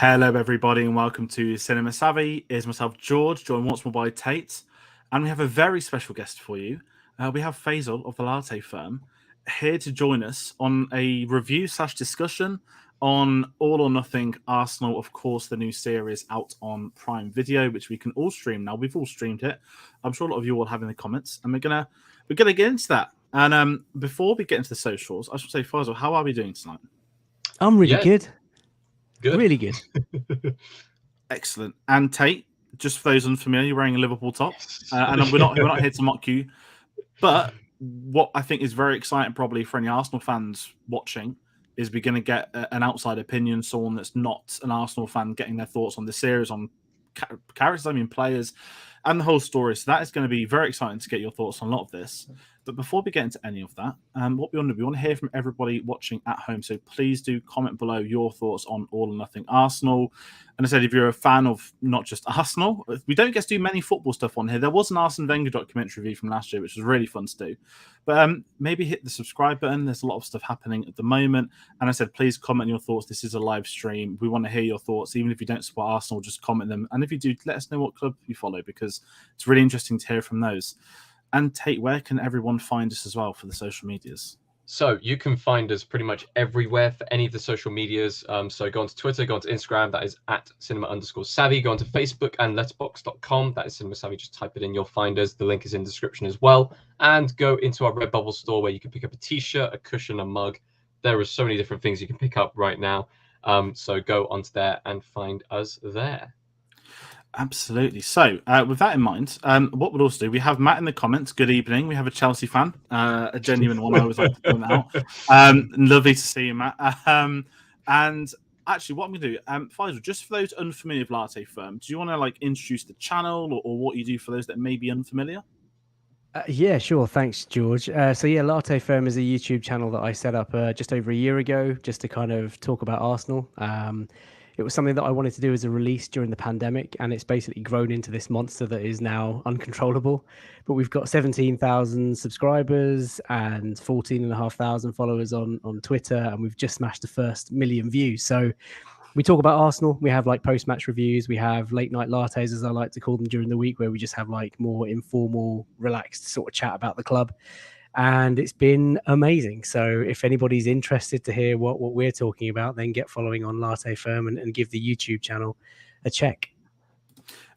Hello, everybody, and welcome to Cinema Savvy. It's myself, George, joined once more by Tayte, and we have a very special guest for you. We have Faisal of the Latte Firm here to join us on a review/discussion on All or Nothing Arsenal. Of course, the new series out on Prime Video, which we can all stream now. We've all streamed it. I'm sure a lot of you will have in the comments, and we're gonna get into that. And before we get into the socials, I should say, Faisal, how are we doing tonight? I'm really good. Good. Really good. Excellent. And Tayte, just for those unfamiliar, you're wearing a Liverpool top, and we're not here to mock you. But what I think is very exciting, probably for any Arsenal fans watching, is we're going to get an outside opinion, someone that's not an Arsenal fan, getting their thoughts on the series, on characters, players, and the whole story. So that is going to be very exciting to get your thoughts on a lot of this. But before we get into any of that, what we want to hear from everybody watching at home. So please do comment below your thoughts on All or Nothing Arsenal. And I said, if you're a fan of not just Arsenal, we don't get to do many football stuff on here. There was an Arsene Wenger documentary review from last year, which was really fun to do. But maybe hit the subscribe button. There's a lot of stuff happening at the moment. And I said, please comment your thoughts. This is a live stream. We want to hear your thoughts. Even if you don't support Arsenal, just comment them. And if you do, let us know what club you follow, because it's really interesting to hear from those. And Tayte, where can everyone find us as well for the social medias? So you can find us pretty much everywhere for any of the social medias. So go onto Twitter, go onto Instagram, that is at cinema_savvy. Go onto Facebook and letterboxd.com, that is Cinema Savvy. Just type it in, you'll find us. The link is in the description as well. And go into our Redbubble store where you can pick up a t-shirt, a cushion, a mug. There are so many different things you can pick up right now. So go onto there and find us there. Absolutely. So, with that in mind, what we'll also do, we have Matt in the comments. Good evening. We have a Chelsea fan, a genuine one. I always like to point out. Lovely to see you, Matt. And actually, what I'm going to do, Faisal, just for those unfamiliar with Latte Firm, do you want to introduce the channel or what you do for those that may be unfamiliar? Yeah, sure. Thanks, George. Latte Firm is a YouTube channel that I set up just over a year ago, just to kind of talk about Arsenal. It was something that I wanted to do as a release during the pandemic, and it's basically grown into this monster that is now uncontrollable. But we've got 17,000 subscribers and 14,500 followers on Twitter, and we've just smashed the first 1 million views. So we talk about Arsenal. We have post-match reviews. We have late night lattes, as I like to call them, during the week, where we just have more informal, relaxed sort of chat about the club. And it's been amazing. So if anybody's interested to hear what we're talking about, then get following on Latte Firm and give the YouTube channel a check.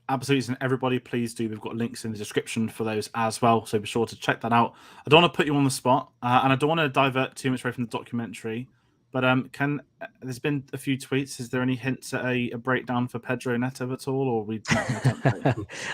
Absolutely. And everybody, please do. We've got links in the description for those as well. So be sure to check that out. I don't want to put you on the spot, and I don't want to divert too much away from the documentary. But there's been a few tweets. Is there any hints at a breakdown for Pedro Neto at all, or we?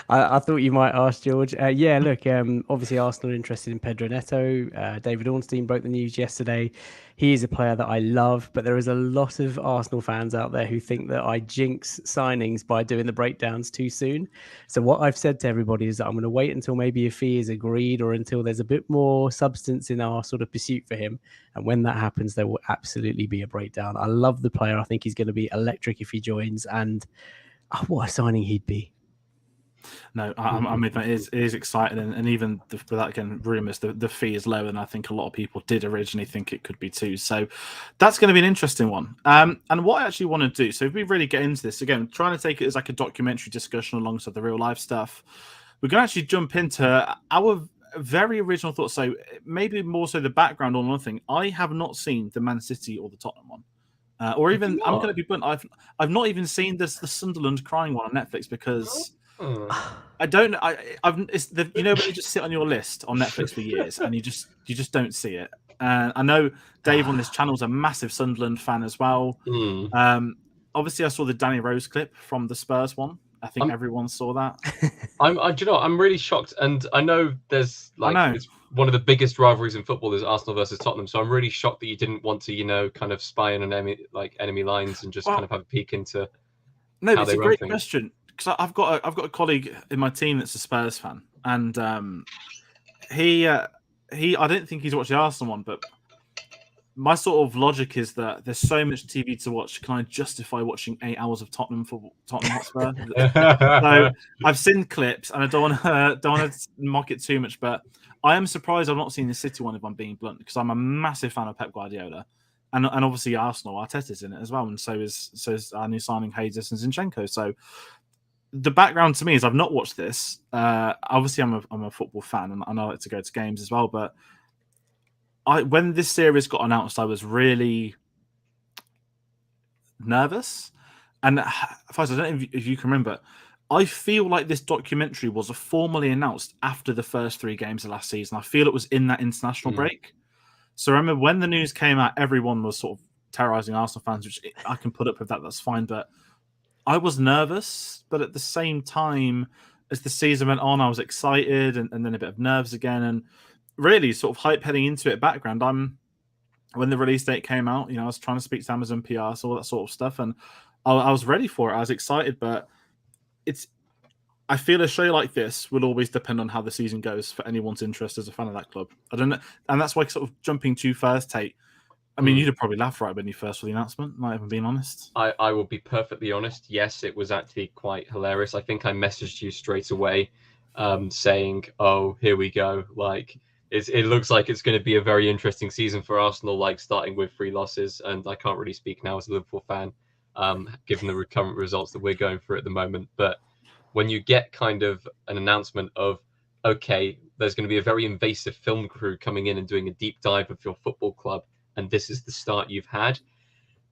I thought you might ask, George. Obviously Arsenal are interested in Pedro Neto. David Ornstein broke the news yesterday. He is a player that I love, but there is a lot of Arsenal fans out there who think that I jinx signings by doing the breakdowns too soon. So what I've said to everybody is that I'm going to wait until maybe a fee is agreed, or until there's a bit more substance in our sort of pursuit for him. And when that happens, there will absolutely be a breakdown. I love the player. I think he's going to be electric if he joins, and what a signing he'd be. No, it is exciting, and even without again rumours, the fee is lower than I think a lot of people did originally think it could be too. So that's going to be an interesting one. And what I actually want to do, so if we really get into this again, trying to take it as a documentary discussion alongside the real life stuff, we're going to actually jump into our very original thoughts. So maybe more so the background or nothing. I have not seen the Man City or the Tottenham one. Or even I'm going to be blunt. I've not even seen the Sunderland crying one on Netflix because I don't. When you just sit on your list on Netflix for years and you just don't see it. I know Dave on this channel is a massive Sunderland fan as well. Obviously, I saw the Danny Rose clip from the Spurs one. I think everyone saw that. I'm really shocked, and I know there's it's one of the biggest rivalries in football is Arsenal versus Tottenham. So I'm really shocked that you didn't want to, kind of spy on enemy lines and just kind of have a peek into. No, it's a great question because I've got a colleague in my team that's a Spurs fan, and he I don't think he's watched the Arsenal one, but my sort of logic is that there's so much TV to watch. Can I justify watching 8 hours of Tottenham Hotspur? So I've seen clips, and I don't want to mock it too much, but I am surprised I've not seen the City one, if I'm being blunt, because I'm a massive fan of Pep Guardiola, and obviously Arsenal, Arteta's in it as well, and so is our new signing Jesus and Zinchenko. So the background to me is I've not watched this. Obviously, I'm a football fan, and I like to go to games as well. But when this series got announced, I was really nervous. And Faisal, I don't know if you can remember, I feel like this documentary was formally announced after the first 3 games of last season. I feel it was in that international break. So I remember when the news came out, everyone was sort of terrorizing Arsenal fans, which I can put up with that. That's fine. But I was nervous. But at the same time, as the season went on, I was excited and then a bit of nerves again. And really sort of hype heading into it. Background, when the release date came out, I was trying to speak to Amazon PR, so all that sort of stuff. And I was ready for it. I was excited. But I feel a show like this will always depend on how the season goes for anyone's interest as a fan of that club. I don't know. And that's why sort of jumping to you first, Tate. I mean, you'd have probably laughed right when you first saw the announcement, not even being honest. I will be perfectly honest. Yes, it was actually quite hilarious. I think I messaged you straight away saying, oh, here we go. Like, it looks like it's going to be a very interesting season for Arsenal, like starting with 3 losses. And I can't really speak now as a Liverpool fan, given the current results that we're going through at the moment. But when you get kind of an announcement of, okay, there's going to be a very invasive film crew coming in and doing a deep dive of your football club, and this is the start you've had,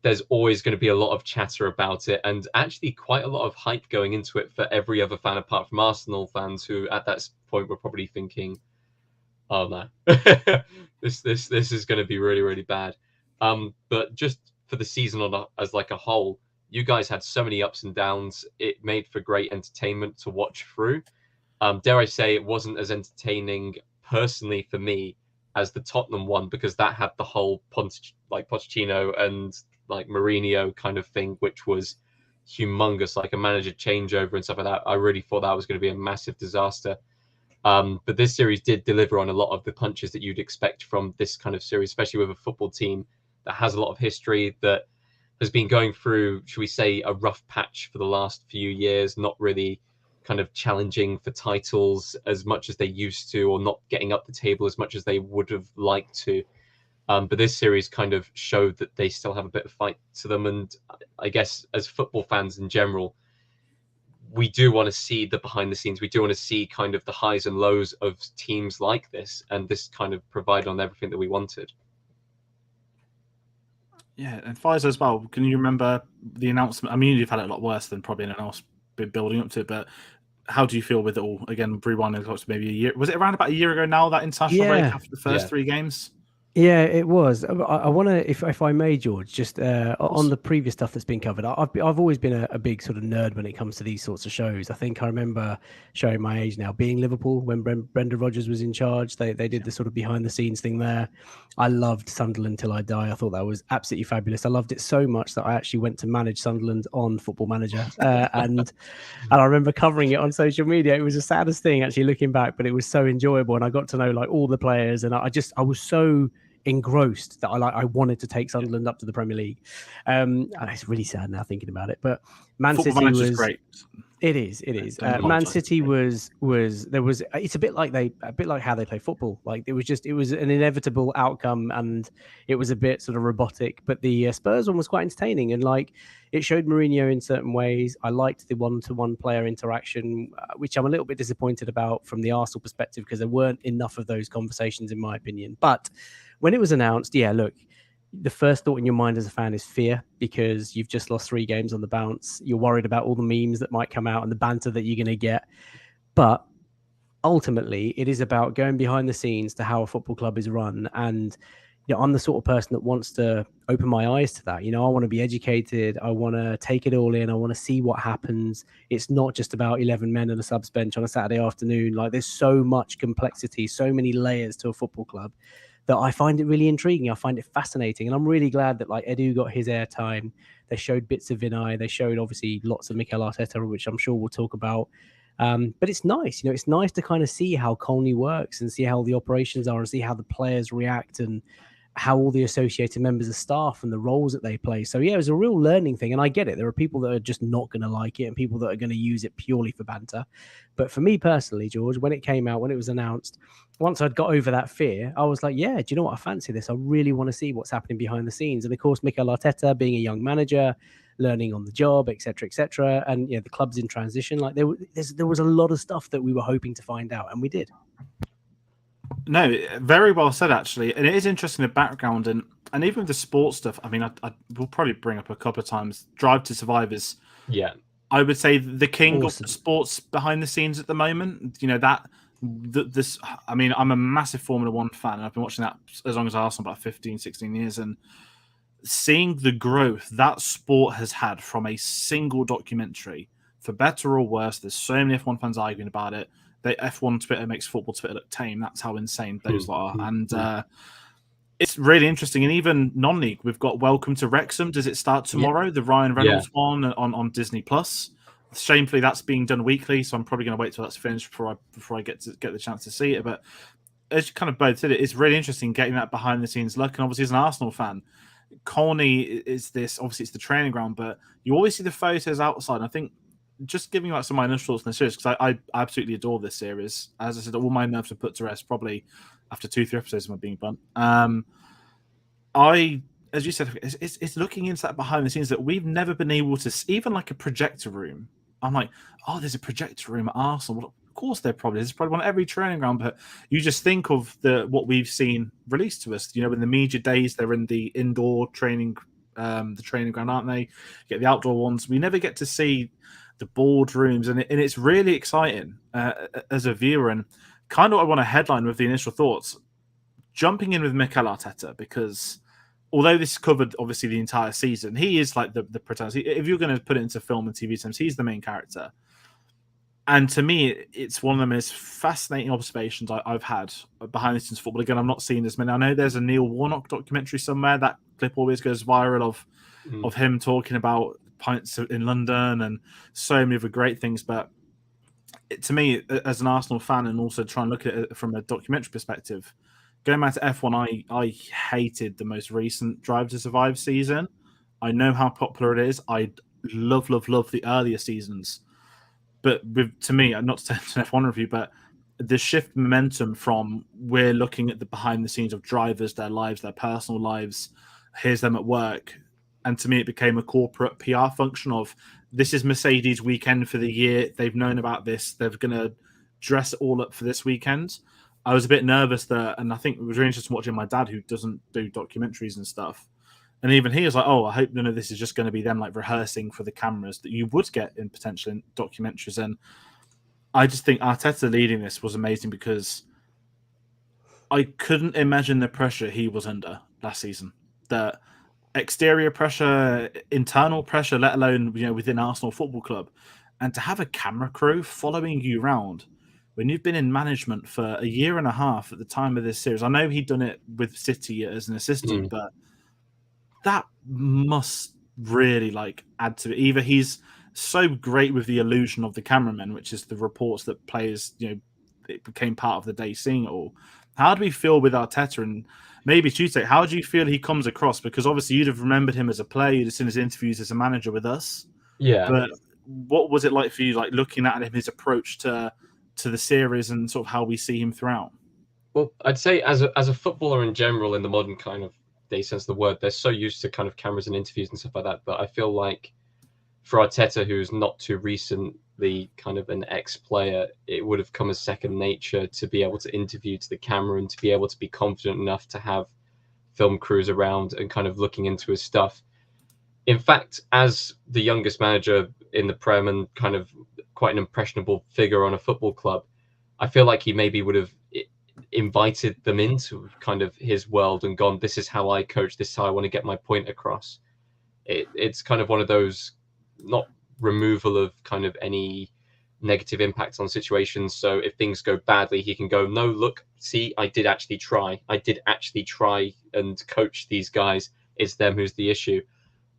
there's always going to be a lot of chatter about it, and actually quite a lot of hype going into it for every other fan apart from Arsenal fans, who at that point were probably thinking, oh no, this is going to be really, really bad. But just for the season as like a whole, you guys had so many ups and downs. It made for great entertainment to watch through. Dare I say, it wasn't as entertaining personally for me as the Tottenham one, because that had the whole Pochettino and like Mourinho kind of thing, which was humongous, like a manager changeover and stuff like that. I really thought that was going to be a massive disaster. But this series did deliver on a lot of the punches that you'd expect from this kind of series, especially with a football team that has a lot of history, that has been going through, should we say, a rough patch for the last few years, not really kind of challenging for titles as much as they used to, or not getting up the table as much as they would have liked to. But this series kind of showed that they still have a bit of fight to them. And I guess as football fans in general, we do want to see the behind the scenes. We do want to see kind of the highs and lows of teams like this. And this kind of provided on everything that we wanted. Yeah, and Faisal as well. Can you remember the announcement? I mean, you've had it a lot worse than probably anyone else been building up to it, but how do you feel with it all? Again, rewinding close to maybe a year. Was it around about a year ago now, that international break after the first 3 games? Yeah, it was. I want to, if I may, George, just on the previous stuff that's been covered. I've always been a big sort of nerd when it comes to these sorts of shows. I think I remember, showing my age now, being Liverpool when Brendan Rodgers was in charge. They did the sort of behind the scenes thing there. I loved Sunderland Till I Die. I thought that was absolutely fabulous. I loved it so much that I actually went to manage Sunderland on Football Manager, and I remember covering it on social media. It was the saddest thing actually looking back, but it was so enjoyable, and I got to know like all the players, and I was so engrossed that I wanted to take Sunderland up to the Premier League. And it's really sad now thinking about it, but Man City was great. It is. Man City was there was. It's a bit like how they play football. Like it was an inevitable outcome, and it was a bit sort of robotic. But the Spurs one was quite entertaining, and like it showed Mourinho in certain ways. I liked the one-to-one player interaction, which I'm a little bit disappointed about from the Arsenal perspective, because there weren't enough of those conversations, in my opinion. But when it was announced, yeah, look, the first thought in your mind as a fan is fear, because you've just lost 3 games on the bounce. You're worried about all the memes that might come out and the banter that you're going to get. But ultimately, it is about going behind the scenes to how a football club is run. And I'm the sort of person that wants to open my eyes to that. I want to be educated. I want to take it all in. I want to see what happens. It's not just about 11 men and a subs bench on a Saturday afternoon. Like, there's so much complexity, so many layers to a football club, that I find it really intriguing. I find it fascinating. And I'm really glad that like Edu got his airtime. They showed bits of Vinay. They showed obviously lots of Mikel Arteta, which I'm sure we'll talk about. But it's nice, it's nice to kind of see how Colney works and see how the operations are and see how the players react. And how all the associated members of staff and the roles that they play. So yeah, it was a real learning thing. And I get it. There are people that are just not going to like it and people that are going to use it purely for banter. But for me personally, George, when it came out, when it was announced, once I'd got over that fear, I was like, yeah, do you know what? I fancy this. I really want to see what's happening behind the scenes. And of course, Mikel Arteta being a young manager, learning on the job, etc., and the club's in transition. Like there was a lot of stuff that we were hoping to find out, and we did. No, very well said, actually. And it is interesting, the background and even the sports stuff. I mean, I will probably bring up a couple of times Drive to Survive is, Yeah, I would say, the king Awesome. of sports behind the scenes at the moment. This, I mean, I'm a massive Formula One fan, and I've been watching that as long as Arsenal, about 15, 16 years. And seeing the growth that sport has had from a single documentary, for better or worse, there's so many F1 fans arguing about it. F1 Twitter makes football Twitter look tame. That's how insane those lot are. And it's really interesting. And even non-league, we've got Welcome to Wrexham. Does it start tomorrow? The Ryan Reynolds one on Disney Plus. Shamefully, that's being done weekly, so I'm probably going to wait till that's finished before I get the chance to see it. But as you kind of both said, it's really interesting getting that behind the scenes look. And obviously, as an Arsenal fan, Colney is this. Obviously, it's the training ground, but you always see the photos outside. And I think just giving like some of my initial thoughts on the series, because I absolutely adore this series. As I said, all my nerves are put to rest probably after 2-3 episodes of my being blunt. As you said, it's looking into that behind the scenes that we've never been able to, even like a projector room. I'm like, oh, there's a projector room at Arsenal. Well, of course there probably is. There's probably one at every training ground, but you just think of what we've seen released to us. In the media days, they're in the indoor training, the training ground, aren't they? You get the outdoor ones. We never get to see the boardrooms, and it's really exciting as a viewer. And kind of what I want to headline with the initial thoughts, jumping in with Mikel Arteta, because although this covered obviously the entire season, he is like the protagonist. If you're going to put it into film and TV terms, he's the main character. And to me, it's one of the most fascinating observations I've had behind the scenes football. Again, I'm not seeing this many. I know there's a Neil Warnock documentary somewhere. That clip always goes viral of him talking about pints in London and so many other great things. But to me, as an Arsenal fan, and also trying to look at it from a documentary perspective, going back to F1, I hated the most recent Drive to Survive season. I know how popular it is. I love the earlier seasons. But to me, not to turn to an F1 review, but the shift momentum from we're looking at the behind the scenes of drivers, their lives, their personal lives, here's them at work. And to me, it became a corporate PR function of this is Mercedes weekend for the year. They've known about this. They're going to dress it all up for this weekend. I was a bit nervous there, and I think it was really interesting watching my dad, who doesn't do documentaries and stuff. And even he was like, oh, I hope none of this is just going to be them like rehearsing for the cameras that you would get in potential documentaries. And I just think Arteta leading this was amazing, because I couldn't imagine the pressure he was under last season. The exterior pressure, internal pressure, let alone within Arsenal Football Club. And to have a camera crew following you around when you've been in management for a year and a half at the time of this series. I know he'd done it with City as an assistant, but that must really add to it. Either he's so great with the illusion of the cameraman, which is the reports that players, it became part of the day seeing it all. How do we feel with Arteta? And maybe Tayte, how do you feel he comes across? Because obviously you'd have remembered him as a player, you'd have seen his interviews as a manager with us. Yeah. But what was it like for you, looking at him, his approach to the series and sort of how we see him throughout? Well, I'd say as a footballer in general, in the modern kind of day sense of the word, they're so used to kind of cameras and interviews and stuff like that. But I feel like for Arteta, who's not too recently kind of an ex-player, it would have come as second nature to be able to interview to the camera and to be able to be confident enough to have film crews around and kind of looking into his stuff. In fact, as the youngest manager in the Prem and kind of quite an impressionable figure on a football club, I feel like he maybe would have invited them into kind of his world and gone, this is how I coach, this is how I want to get my point across. It's kind of one of those, not removal of kind of any negative impacts on situations. So if things go badly, he can go, no, look, see, I did actually try and coach these guys. It's them who's the issue.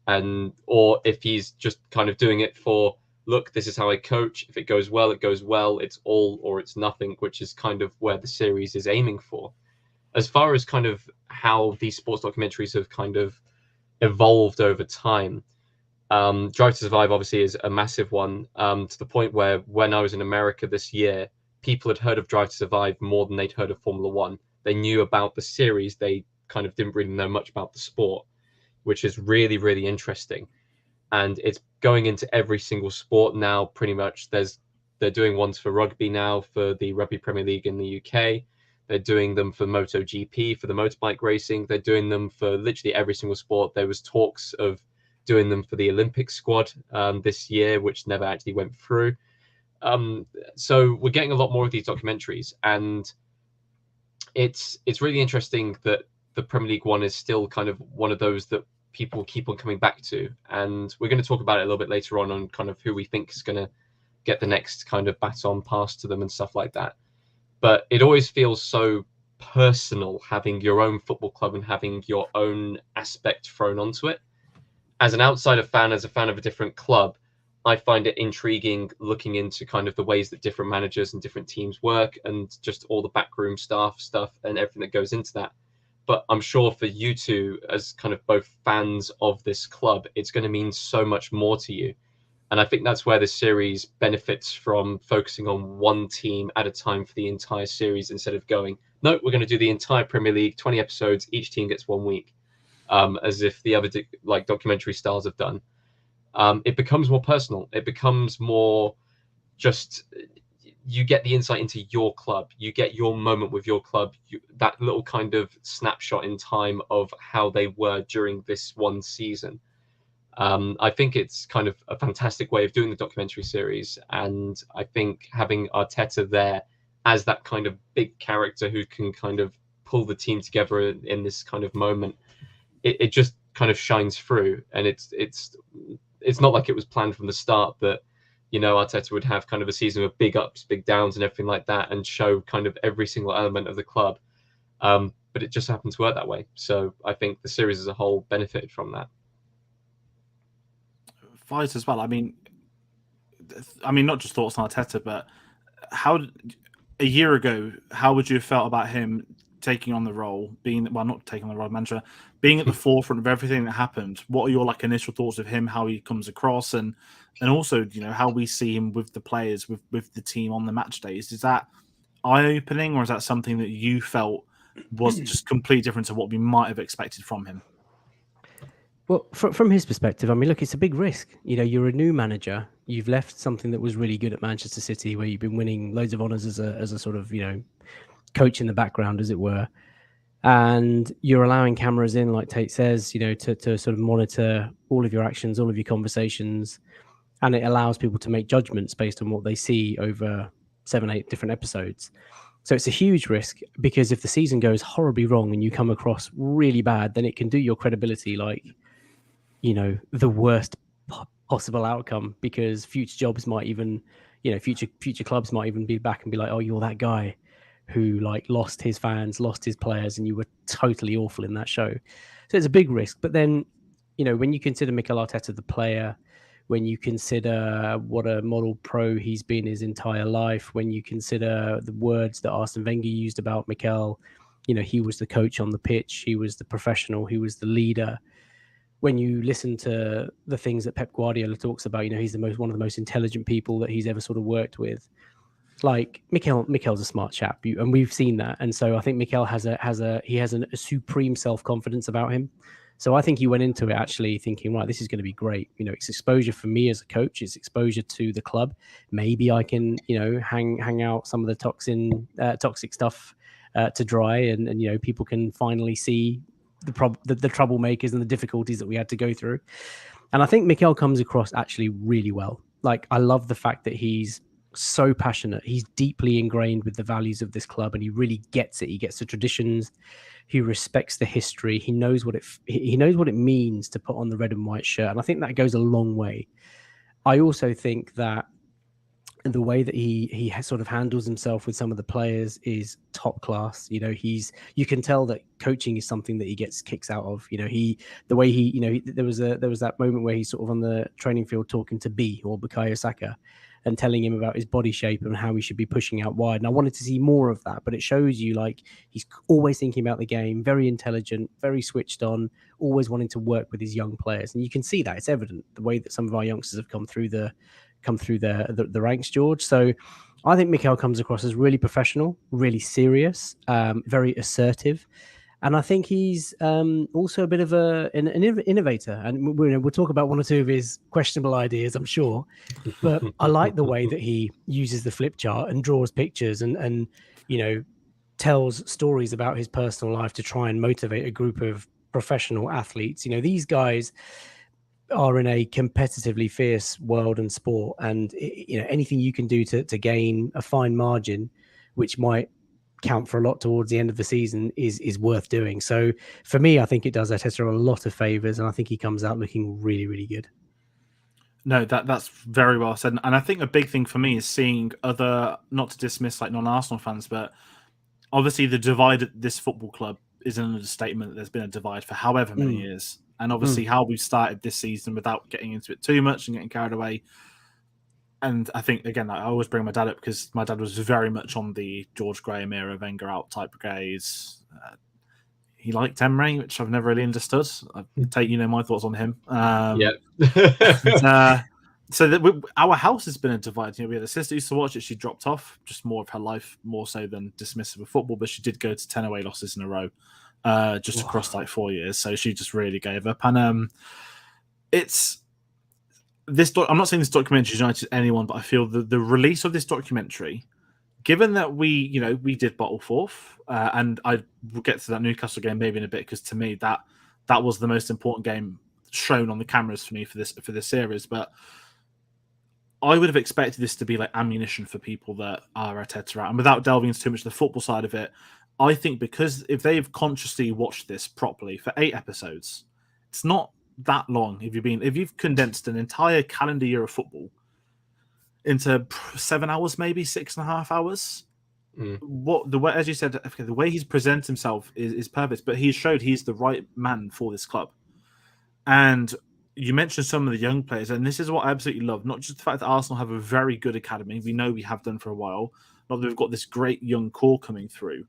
And or if he's just kind of doing it for, look, this is how I coach. If it goes well, it goes well. It's all or it's nothing, which is kind of where the series is aiming for. As far as kind of how these sports documentaries have kind of evolved over time. Drive to Survive obviously is a massive one, to the point where when I was in America this year, people had heard of Drive to Survive more than they'd heard of Formula One. They knew about the series, they kind of didn't really know much about the sport, which is really, really interesting. And it's going into every single sport now, pretty much. They're doing ones for rugby now, for the Rugby Premier League in the UK. They're doing them for MotoGP, for the motorbike racing. They're doing them for literally every single sport. There was talks of doing them for the Olympic squad this year, which never actually went through. So we're getting a lot more of these documentaries, and it's really interesting that the Premier League one is still kind of one of those that people keep on coming back to. And we're going to talk about it a little bit later on kind of who we think is going to get the next kind of baton passed to them and stuff like that. But it always feels so personal having your own football club and having your own aspect thrown onto it. As an outsider fan, as a fan of a different club, I find it intriguing looking into kind of the ways that different managers and different teams work, and just all the backroom staff stuff and everything that goes into that. But I'm sure for you two, as kind of both fans of this club, it's going to mean so much more to you. And I think that's where this series benefits from focusing on one team at a time for the entire series, instead of going, no, we're going to do the entire Premier League, 20 episodes, each team gets 1 week, as if the other documentary styles have done. It becomes more personal. It becomes more just, you get the insight into your club. You get your moment with your club, that little kind of snapshot in time of how they were during this one season. I think it's kind of a fantastic way of doing the documentary series. And I think having Arteta there as that kind of big character who can kind of pull the team together in this kind of moment, it just kind of shines through. And it's not like it was planned from the start that, you know, Arteta would have kind of a season of big ups, big downs and everything like that, and show kind of every single element of the club. But it just happened to work that way. So I think the series as a whole benefited from that. Fight as well. I mean, not just thoughts on Arteta, but how a year ago, how would you have felt about him taking on the role, not taking on the role of manager, being at the forefront of everything that happened? What are your initial thoughts of him, how he comes across, and also, you know, how we see him with the players, with the team on the match days? Is that eye-opening, or is that something that you felt was just completely different to what we might have expected from him? Well, from his perspective, I mean, look, it's a big risk. You know, you're a new manager. You've left something that was really good at Manchester City, where you've been winning loads of honours as a sort of, you know, coach in the background, as it were. And you're allowing cameras in, like Tayte says, you know, to sort of monitor all of your actions, all of your conversations. And it allows people to make judgments based on what they see over 7-8 different episodes. So it's a huge risk, because if the season goes horribly wrong and you come across really bad, then it can do your credibility like, you know, the worst possible outcome, because future jobs might even, you know, future clubs might even be back and be like, oh, you're that guy who lost his fans, lost his players, and you were totally awful in that show. So it's a big risk. But then, you know, when you consider Mikel Arteta the player, when you consider what a model pro he's been his entire life, when you consider the words that Arsene Wenger used about Mikel, you know, he was the coach on the pitch, he was the professional, he was the leader. When you listen to the things that Pep Guardiola talks about, you know, he's one of the most intelligent people that he's ever sort of worked with. Like Mikel's a smart chap, and we've seen that. And so I think Mikel has a supreme self-confidence about him. So I think he went into it actually thinking, right, this is going to be great. You know, it's exposure for me as a coach. It's exposure to the club. Maybe I can, you know, hang out some of the toxic stuff to dry, and you know, people can finally see the troublemakers and the difficulties that we had to go through. And I think Mikel comes across actually really well. Like, I love the fact that he's so passionate. He's deeply ingrained with the values of this club, and he really gets it. He gets the traditions. He respects the history. He knows what it means to put on the red and white shirt. And I think that goes a long way. I also think that the way that he sort of handles himself with some of the players is top class. You know, you can tell that coaching is something that he gets kicks out of. You know, there was that moment where he's sort of on the training field talking to B or Bukayo Saka, and telling him about his body shape and how he should be pushing out wide. And I wanted to see more of that, but it shows you like he's always thinking about the game, very intelligent, very switched on, always wanting to work with his young players. And you can see that it's evident the way that some of our youngsters have come through the ranks, George. So I think Mikel comes across as really professional, really serious, very assertive. And I think he's also a bit of an innovator. And we'll talk about one or two of his questionable ideas, I'm sure. But I like the way that he uses the flip chart and draws pictures and tells stories about his personal life to try and motivate a group of professional athletes. These guys are in a competitively fierce world and sport, and anything you can do to gain a fine margin, which might count for a lot towards the end of the season, is worth doing. So for me, I think it does Arteta a lot of favors, and I think he comes out looking really, really good. No, that's very well said. And I think a big thing for me is seeing other, not to dismiss like non-Arsenal fans, but obviously the divide at this football club is an understatement. There's been a divide for however many years. And obviously how we've started this season without getting into it too much and getting carried away. And I think, again, I always bring my dad up because my dad was very much on the George Graham era, Wenger out type brigades. He liked Emery, which I've never really understood. Tayte, my thoughts on him. So our house has been a divide. We had a sister who used to watch it. She dropped off, just more of her life, more so than dismissive of football. But she did go to 10 away losses in a row, just across like 4 years. So she just really gave up. And it's this. I'm not saying this documentary united anyone, but I feel the release of this documentary, given that we did bottle fourth, and I will get to that Newcastle game maybe in a bit, because to me that was the most important game shown on the cameras for me for this series. But I would have expected this to be like ammunition for people that are Arteta out. And without delving into too much of the football side of it, I think because if they've consciously watched this properly for 8 episodes, it's not that long. If you've condensed an entire calendar year of football into 7 hours, maybe 6.5 hours. The way, as you said, the way he's presented himself is perfect. But he's showed he's the right man for this club. And you mentioned some of the young players, and this is what I absolutely love. Not just the fact that Arsenal have a very good academy. We know we have done for a while. Not that we've got this great young core coming through.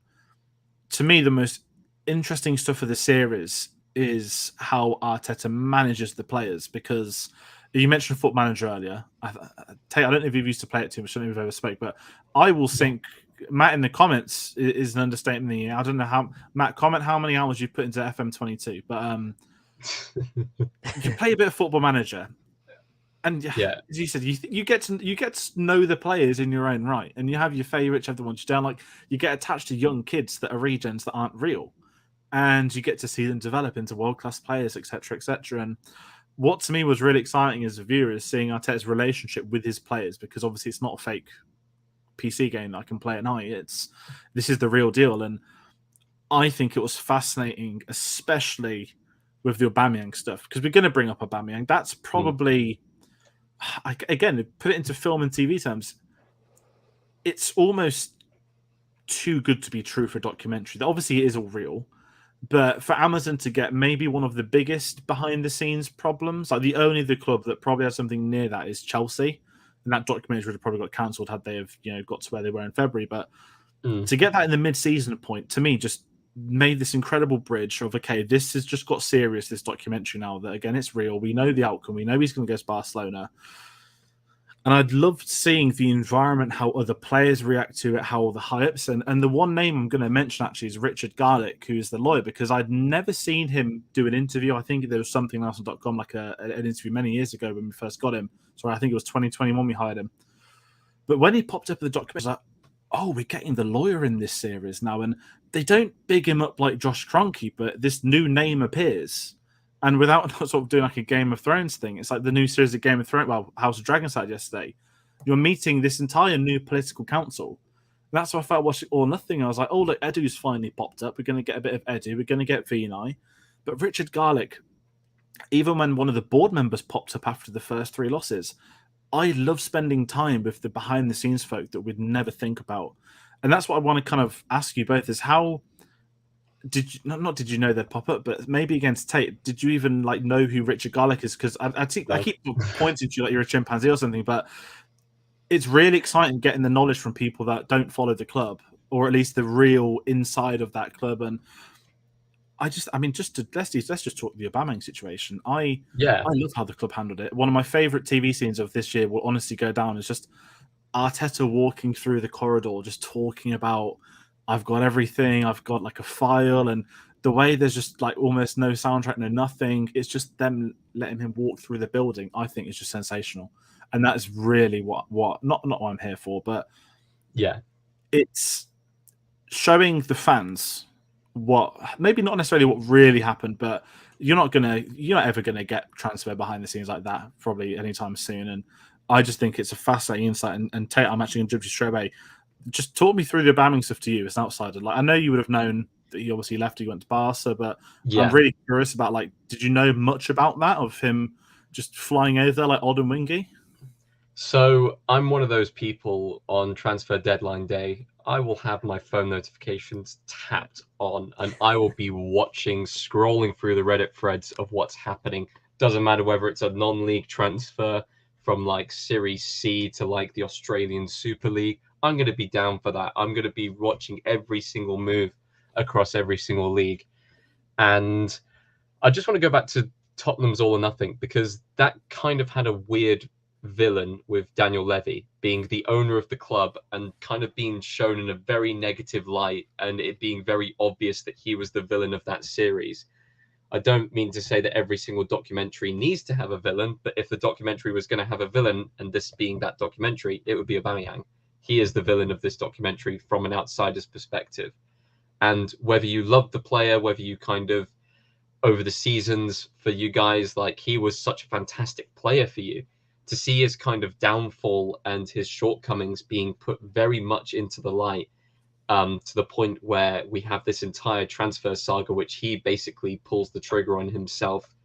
To me, the most interesting stuff of the series is how Arteta manages the players, because you mentioned Foot Manager earlier. I don't know if you've used to play it too much. I don't know if you've ever spoke, but I will sync. Matt in the comments is an understatement. I don't know how Matt comment how many hours you put into FM22, but you play a bit of Football Manager, and as you said, you get to know the players in your own right, and you have your favourites, you have the ones you don't like. You get attached to young kids that are regens that aren't real, and you get to see them develop into world-class players, etc., etc. And what to me was really exciting as a viewer is seeing Arteta's relationship with his players, because obviously it's not a fake PC game that I can play at night. This is the real deal, and I think it was fascinating, especially with the Aubameyang stuff, because we're going to bring up Aubameyang. That's probably, again, put it into film and TV terms, it's almost too good to be true for a documentary. Obviously, it is all real, but for Amazon to get maybe one of the biggest behind-the-scenes problems, like the only other club that probably has something near that is Chelsea, and that documentary would have probably got cancelled had they have got to where they were in February. But to get that in the mid-season point, to me, just made this incredible bridge of, okay, this has just got serious, this documentary now, that again, it's real. We know the outcome. We know he's going to go to Barcelona. And I'd love seeing the environment, how other players react to it, how the high-ups. And the one name I'm going to mention actually is Richard Garlick, who's the lawyer, because I'd never seen him do an interview. I think there was something else on .com, like an interview many years ago when we first got him. Sorry, I think it was 2021 we hired him. But when he popped up in the documentary, I was like, oh, we're getting the lawyer in this series now. And they don't big him up like Josh Kroenke, but this new name appears. And without sort of doing like a Game of Thrones thing, it's like the new series of Game of Thrones, well, House of Dragon started yesterday. You're meeting this entire new political council. And that's why I felt watching All or Nothing. I was like, oh, look, Edu's finally popped up. We're going to get a bit of Edu. We're going to get Vinay. But Richard Garlick, even when one of the board members popped up after the first 3 losses, I love spending time with the behind-the-scenes folk that we'd never think about. And that's what I want to kind of ask you both is how did you know they'd pop up, but maybe against Tayte, did you even know who Richard Garlick is? Because I keep pointing to you like you're a chimpanzee or something, but it's really exciting getting the knowledge from people that don't follow the club, or at least the real inside of that club. And let's just talk the Aubameyang situation. I love how the club handled it. One of my favorite TV scenes of this year will honestly go down is just Arteta walking through the corridor, just talking about, I've got everything, I've got like a file, and the way there's just like almost no soundtrack, no nothing. It's just them letting him walk through the building. I think it's just sensational, and that's really what not what I'm here for, but yeah, it's showing the fans what, maybe not necessarily what really happened, but you're not ever gonna get transfer behind the scenes like that probably anytime soon. And I just think it's a fascinating insight. And Tayte, I'm actually going to jump to straight away. Just talk me through the Aubameyang stuff to you as an outsider. Like, I know you would have known that he obviously left, he went to Barca, but I'm really curious about, like, did you know much about that, of him just flying over like odd and wingy? So I'm one of those people on transfer deadline day. I will have my phone notifications tapped on, and I will be watching, scrolling through the Reddit threads of what's happening. Doesn't matter whether it's a non-league transfer from like Series C to like the Australian Super League. I'm going to be down for that. I'm going to be watching every single move across every single league. And I just want to go back to Tottenham's All or Nothing, because that kind of had a weird villain with Daniel Levy being the owner of the club and kind of being shown in a very negative light, and it being very obvious that he was the villain of that series. I don't mean to say that every single documentary needs to have a villain, but if the documentary was going to have a villain, and this being that documentary, it would be Aubameyang. He is the villain of this documentary from an outsider's perspective. And whether you love the player, whether you kind of, over the seasons for you guys, like, he was such a fantastic player for you, to see his kind of downfall and his shortcomings being put very much into the light, to the point where we have this entire transfer saga, which he basically pulls the trigger on himself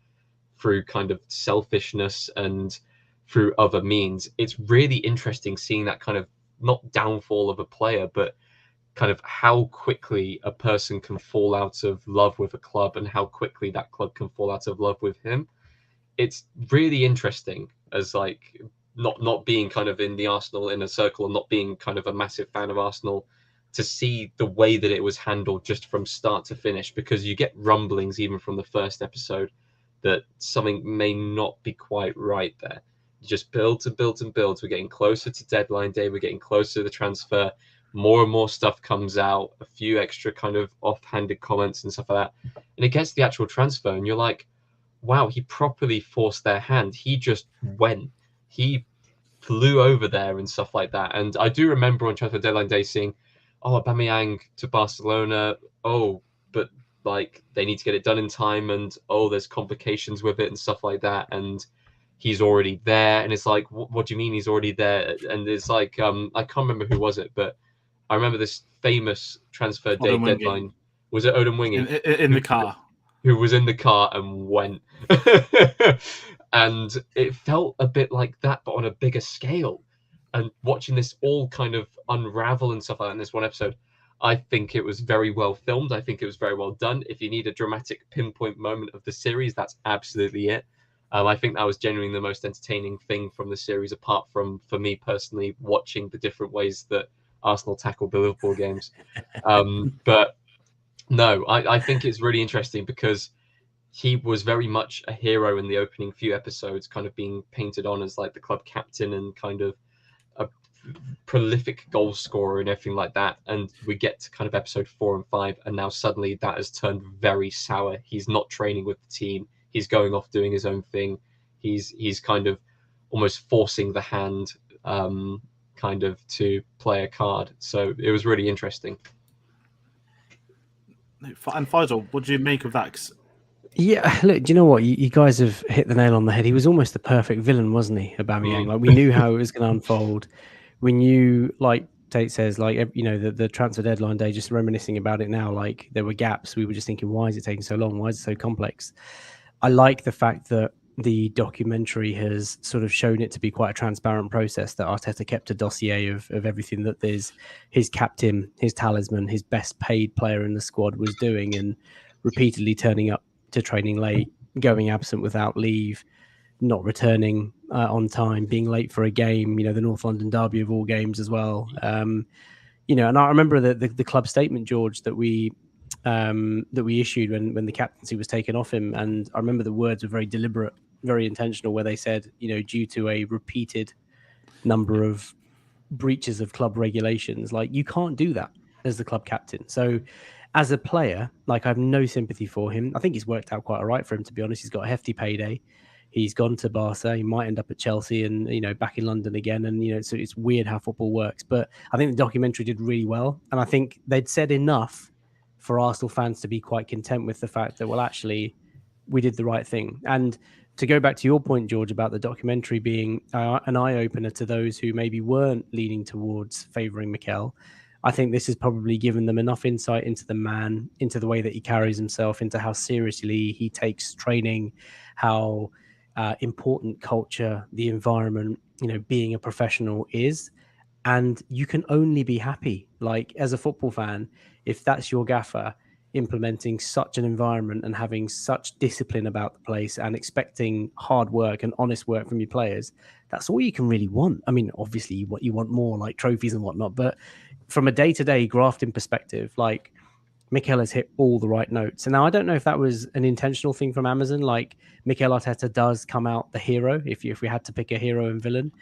through kind of selfishness and through other means. It's really interesting seeing that kind of, not downfall of a player, but kind of how quickly a person can fall out of love with a club and how quickly that club can fall out of love with him. It's really interesting, as like not being kind of in the Arsenal inner circle and not being kind of a massive fan of Arsenal, to see the way that it was handled just from start to finish, because you get rumblings even from the first episode that something may not be quite right there. You just build and build and build. We're getting closer to deadline day. We're getting closer to the transfer. More and more stuff comes out, a few extra kind of offhanded comments and stuff like that. And it gets the actual transfer, and you're like, wow, he properly forced their hand. He just went. He flew over there and stuff like that. And I do remember on transfer deadline day seeing, oh, Aubameyang to Barcelona. Oh, but like they need to get it done in time, and oh, there's complications with it and stuff like that. And he's already there. And it's like, what do you mean he's already there? And it's like, I can't remember who was it, but I remember this famous transfer day deadline. Was it Odin Wingy? In the car. Who was in the car and went. And it felt a bit like that, but on a bigger scale. And watching this all kind of unravel and stuff like that in this one episode, I think it was very well filmed. I think it was very well done. If you need a dramatic pinpoint moment of the series, that's absolutely it. I think that was genuinely the most entertaining thing from the series, apart from, for me personally, watching the different ways that Arsenal tackle the Liverpool games. But no, I think it's really interesting because he was very much a hero in the opening few episodes, kind of being painted on as like the club captain and kind of a prolific goal scorer and everything like that. And we get to kind of episode 4 and 5, and now suddenly that has turned very sour. He's not training with the team. He's going off doing his own thing. He's kind of almost forcing the hand, kind of to play a card. So it was really interesting. And Faisal, what do you make of that? Yeah, look, do you know what? You guys have hit the nail on the head. He was almost the perfect villain, wasn't he, Aubameyang? Like, we knew how it was going to unfold. We knew, like Tayte says, like, you know, the transfer deadline day, just reminiscing about it now, like there were gaps. We were just thinking, why is it taking so long? Why is it so complex? I like the fact that the documentary has sort of shown it to be quite a transparent process, that Arteta kept a dossier of everything that his captain, his talisman, his best paid player in the squad was doing, and repeatedly turning up to training late, going absent without leave, not returning on time, being late for a game, the North London derby of all games as well. And I remember the club statement, George, that we issued when the captaincy was taken off him. And I remember the words were very deliberate, very intentional, where they said, due to a repeated number of breaches of club regulations, like, you can't do that as the club captain. So as a player, like, I have no sympathy for him. I think he's worked out quite all right for him, to be honest. He's got a hefty payday. He's gone to Barca. He might end up at Chelsea and, back in London again. And, so it's weird how football works. But I think the documentary did really well. And I think they'd said enough for Arsenal fans to be quite content with the fact that, well, actually, we did the right thing. And to go back to your point, George, about the documentary being an eye-opener to those who maybe weren't leaning towards favouring Mikel, I think this has probably given them enough insight into the man, into the way that he carries himself, into how seriously he takes training, how important culture, the environment, being a professional is. And you can only be happy, like, as a football fan, if that's your gaffer implementing such an environment and having such discipline about the place and expecting hard work and honest work from your players. That's all you can really want. I mean, obviously you want more, like trophies and whatnot, but from a day-to-day grafting perspective, like, Mikel has hit all the right notes. And now I don't know if that was an intentional thing from Amazon. Like, Mikel Arteta does come out the hero if we had to pick a hero and villain.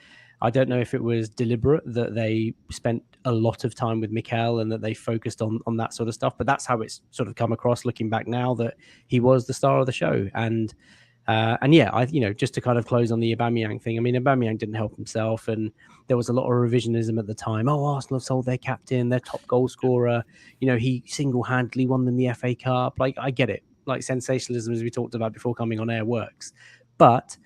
I don't know if it was deliberate that they spent a lot of time with Mikel and that they focused on that sort of stuff. But that's how it's sort of come across looking back now, that he was the star of the show. And yeah, just to kind of close on the Aubameyang thing. I mean, Aubameyang didn't help himself, and there was a lot of revisionism at the time. Oh, Arsenal have sold their captain, their top goal scorer. He single-handedly won them the FA Cup. Like, I get it. Like, sensationalism, as we talked about before coming on air, works. But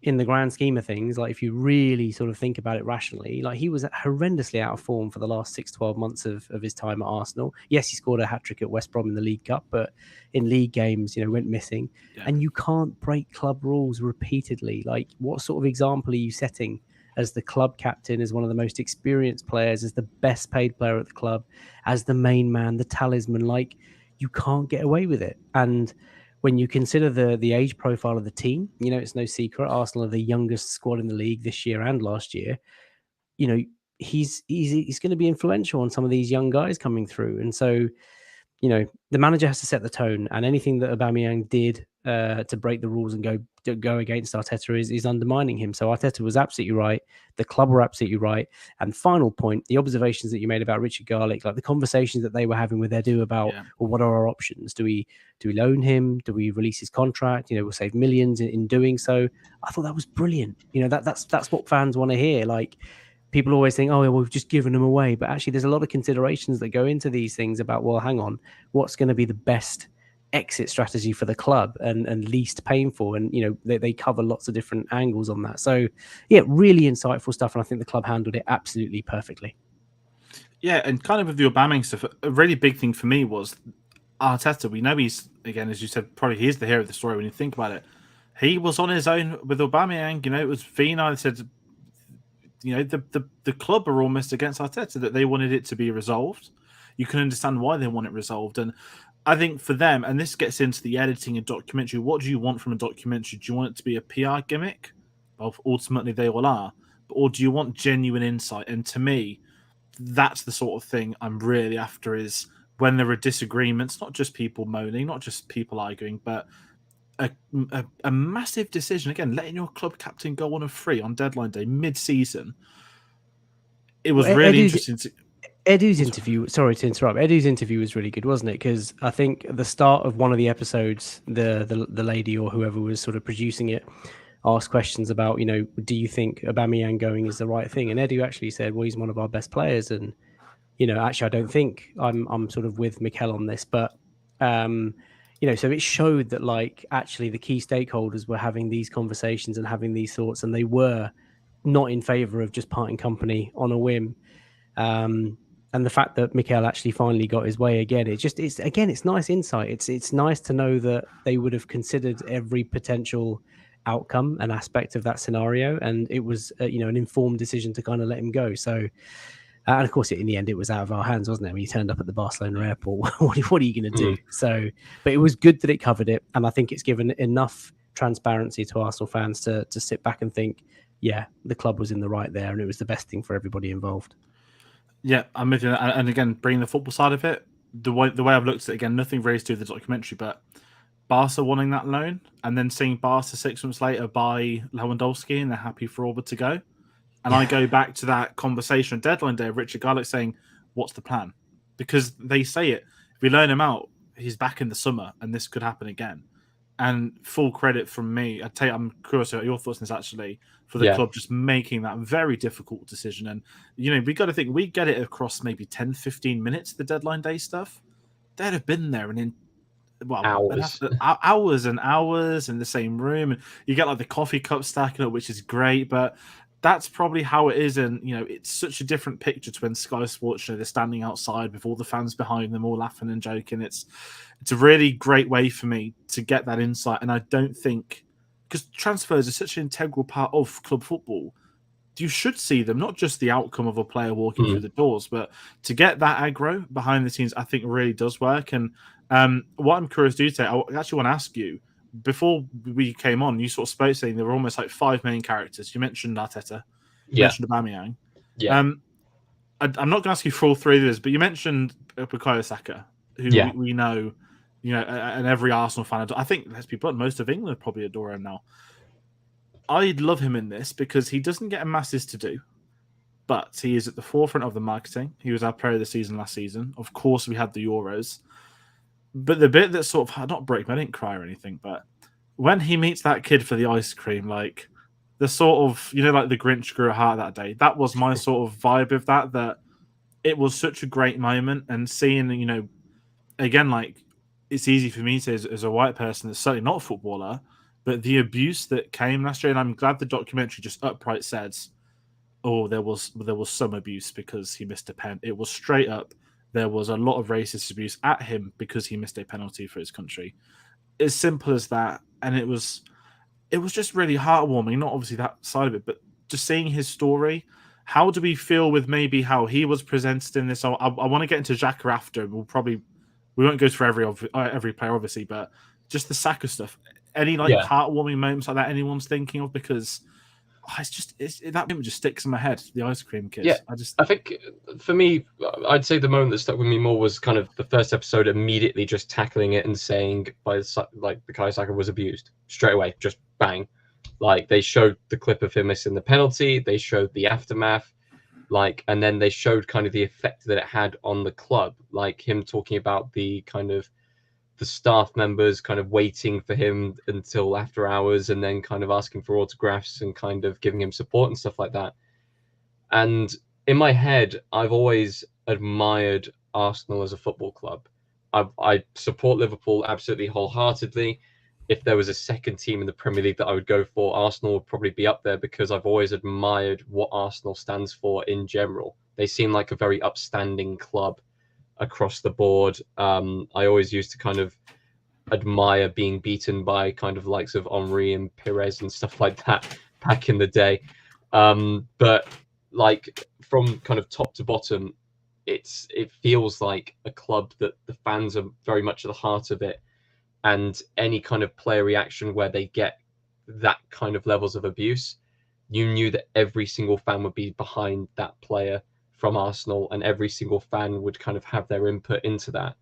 in the grand scheme of things, like, if you really sort of think about it rationally, like, he was horrendously out of form for the last 6-12 months of his time at Arsenal. Yes, he scored a hat-trick at West Brom in the League Cup, but in league games, went missing. Yeah. And you can't break club rules repeatedly. Like, what sort of example are you setting as the club captain, as one of the most experienced players, as the best paid player at the club, as the main man, the talisman? Like, you can't get away with it. And when you consider the age profile of the team, it's no secret Arsenal are the youngest squad in the league this year and last year. He's going to be influential on some of these young guys coming through. And so, the manager has to set the tone, and anything that Aubameyang did to break the rules and go against Arteta is undermining him. So Arteta was absolutely right. The club were absolutely right. And final point, the observations that you made about Richard Garlick, like the conversations that they were having with Edu about, well, what are our options? Do we loan him? Do we release his contract? We'll save millions in doing so. I thought that was brilliant. That's what fans want to hear. Like, people always think, oh, well, we've just given them away. But actually, there's a lot of considerations that go into these things about, well, hang on, what's going to be the best exit strategy for the club and least painful? And, they cover lots of different angles on that. So, yeah, really insightful stuff. And I think the club handled it absolutely perfectly. Yeah, and kind of with the Aubameyang stuff, a really big thing for me was Arteta. We know he's, again, as you said, probably he is the hero of the story when you think about it. He was on his own with Aubameyang. It was Fina said, the club are almost against Arteta, that they wanted it to be resolved. You can understand why they want it resolved. And I think for them, and this gets into the editing and documentary, what do you want from a documentary? Do you want it to be a PR gimmick? Well, ultimately they all are. Or do you want genuine insight? And to me, that's the sort of thing I'm really after, is when there are disagreements, not just people moaning, not just people arguing, but a massive decision, again, letting your club captain go on a free on deadline day mid-season. It was really interesting to... Edu's interview, sorry to interrupt, Edu's interview was really good, wasn't it? Because I think at the start of one of the episodes, the lady or whoever was sort of producing it asked questions about, do you think Aubameyang going is the right thing? And Edu actually said, well, he's one of our best players. And, actually, I don't think I'm sort of with Mikel on this, but... so it showed that, like, actually the key stakeholders were having these conversations and having these thoughts, and they were not in favor of just parting company on a whim. And the fact that Mikel actually finally got his way again, it's nice insight. It's nice to know that they would have considered every potential outcome and aspect of that scenario, and it was an informed decision to kind of let him go. So. And of course, in the end, it was out of our hands, wasn't it? When he turned up at the Barcelona airport, what are you going to do? So, but it was good that it covered it. And I think it's given enough transparency to Arsenal fans to sit back and think, yeah, the club was in the right there and it was the best thing for everybody involved. Yeah, I'm with you. And again, bringing the football side of it, the way I've looked at it, again, nothing really to do with the documentary, but Barca wanting that loan and then seeing Barca 6 months later buy Lewandowski and they're happy for Orba to go. And I go back to that conversation on deadline day of Richard Garlick saying, what's the plan? Because they say it. If we loan him out, he's back in the summer and this could happen again. And full credit from me. I'd tell you, I'm curious about your thoughts on this actually, for the club just making that very difficult decision. And, you know, we got to think, we get it across maybe 10, 15 minutes, the deadline day stuff. They'd have been there and in hours and hours in the same room. And you get like the coffee cup stacking up, which is great. But that's probably how it is. And, you know, it's such a different picture to when Sky Sports, you know, they're standing outside with all the fans behind them, all laughing and joking. It's a really great way for me to get that insight. And I don't think, because transfers are such an integral part of club football, you should see them, not just the outcome of a player walking through the doors, but to get that aggro behind the scenes, I think really does work. And what I'm curious to do today, I actually want to ask you, before we came on, you sort of spoke saying there were almost like 5 main characters. You mentioned Arteta, you mentioned Aubameyang. I'm not going to ask you for all 3 of those, but you mentioned Bukayo Saka, who we know, you know, and every Arsenal fan, I think, let's be blunt, most of England probably adore him now. I'd love him in this because he doesn't get a masses to do, but he is at the forefront of the marketing. He was our player of the season last season. Of course, we had the Euros. But the bit that sort of, not broke me, I didn't cry or anything, but when he meets that kid for the ice cream, like the sort of, you know, like the Grinch grew a heart that day, that was my sort of vibe of that it was such a great moment. And seeing, you know, again, like it's easy for me to say as a white person that's certainly not a footballer, but the abuse that came last year, and I'm glad the documentary just upright says, oh, there was some abuse because he missed a pen. It was straight up. There was a lot of racist abuse at him because he missed a penalty for his country. As simple as that. And it was just really heartwarming, not obviously that side of it, but just seeing his story. How do we feel with maybe how he was presented in this? I want to get into Xhaka after. We won't go through every player, obviously, but just the Saka stuff. Any heartwarming moments like that anyone's thinking of? Because that moment just sticks in my head. The ice cream kids. Yeah, I think for me, I'd say the moment that stuck with me more was kind of the first episode, immediately just tackling it and saying Bukayo Saka was abused straight away, just bang. Like they showed the clip of him missing the penalty, they showed the aftermath, and then they showed kind of the effect that it had on the club, like him talking about the kind of the staff members kind of waiting for him until after hours and then kind of asking for autographs and kind of giving him support and stuff like that. And in my head, I've always admired Arsenal as a football club. I support Liverpool absolutely wholeheartedly. If there was a second team in the Premier League that I would go for, Arsenal would probably be up there because I've always admired what Arsenal stands for in general. They seem like a very upstanding club across the board. I always used to kind of admire being beaten by kind of likes of Henry and Perez and stuff like that back in the day. But like from kind of top to bottom, it feels like a club that the fans are very much at the heart of it. And any kind of player reaction where they get that kind of levels of abuse, you knew that every single fan would be behind that player from Arsenal, and every single fan would kind of have their input into that.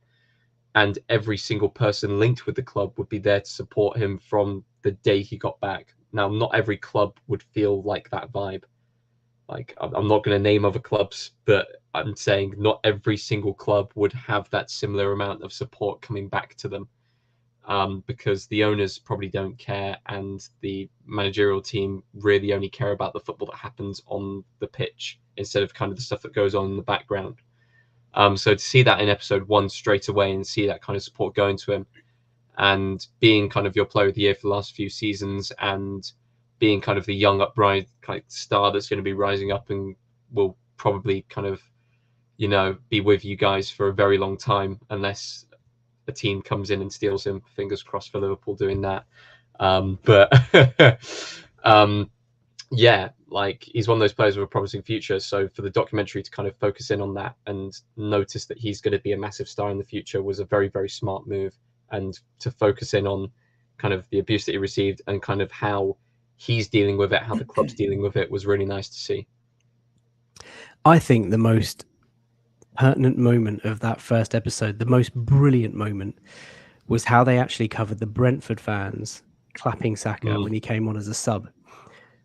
And every single person linked with the club would be there to support him from the day he got back. Now, not every club would feel like that vibe. Like, I'm not going to name other clubs, but I'm saying not every single club would have that similar amount of support coming back to them. Because the owners probably don't care, and the managerial team really only care about the football that happens on the pitch instead of kind of the stuff that goes on in the background. So to see that in episode 1 straight away and see that kind of support going to him, and being kind of your player of the year for the last few seasons, and being kind of the young upright kind of star that's going to be rising up and will probably kind of, you know, be with you guys for a very long time, unless a team comes in and steals him. Fingers crossed for Liverpool doing that. Yeah, like he's one of those players with a promising future. So for the documentary to kind of focus in on that and notice that he's going to be a massive star in the future was a very, very smart move. And to focus in on kind of the abuse that he received and kind of how he's dealing with it, how the club's dealing with it, was really nice to see. I think the most pertinent moment of that first episode, the most brilliant moment, was how they actually covered the Brentford fans clapping Saka when he came on as a sub.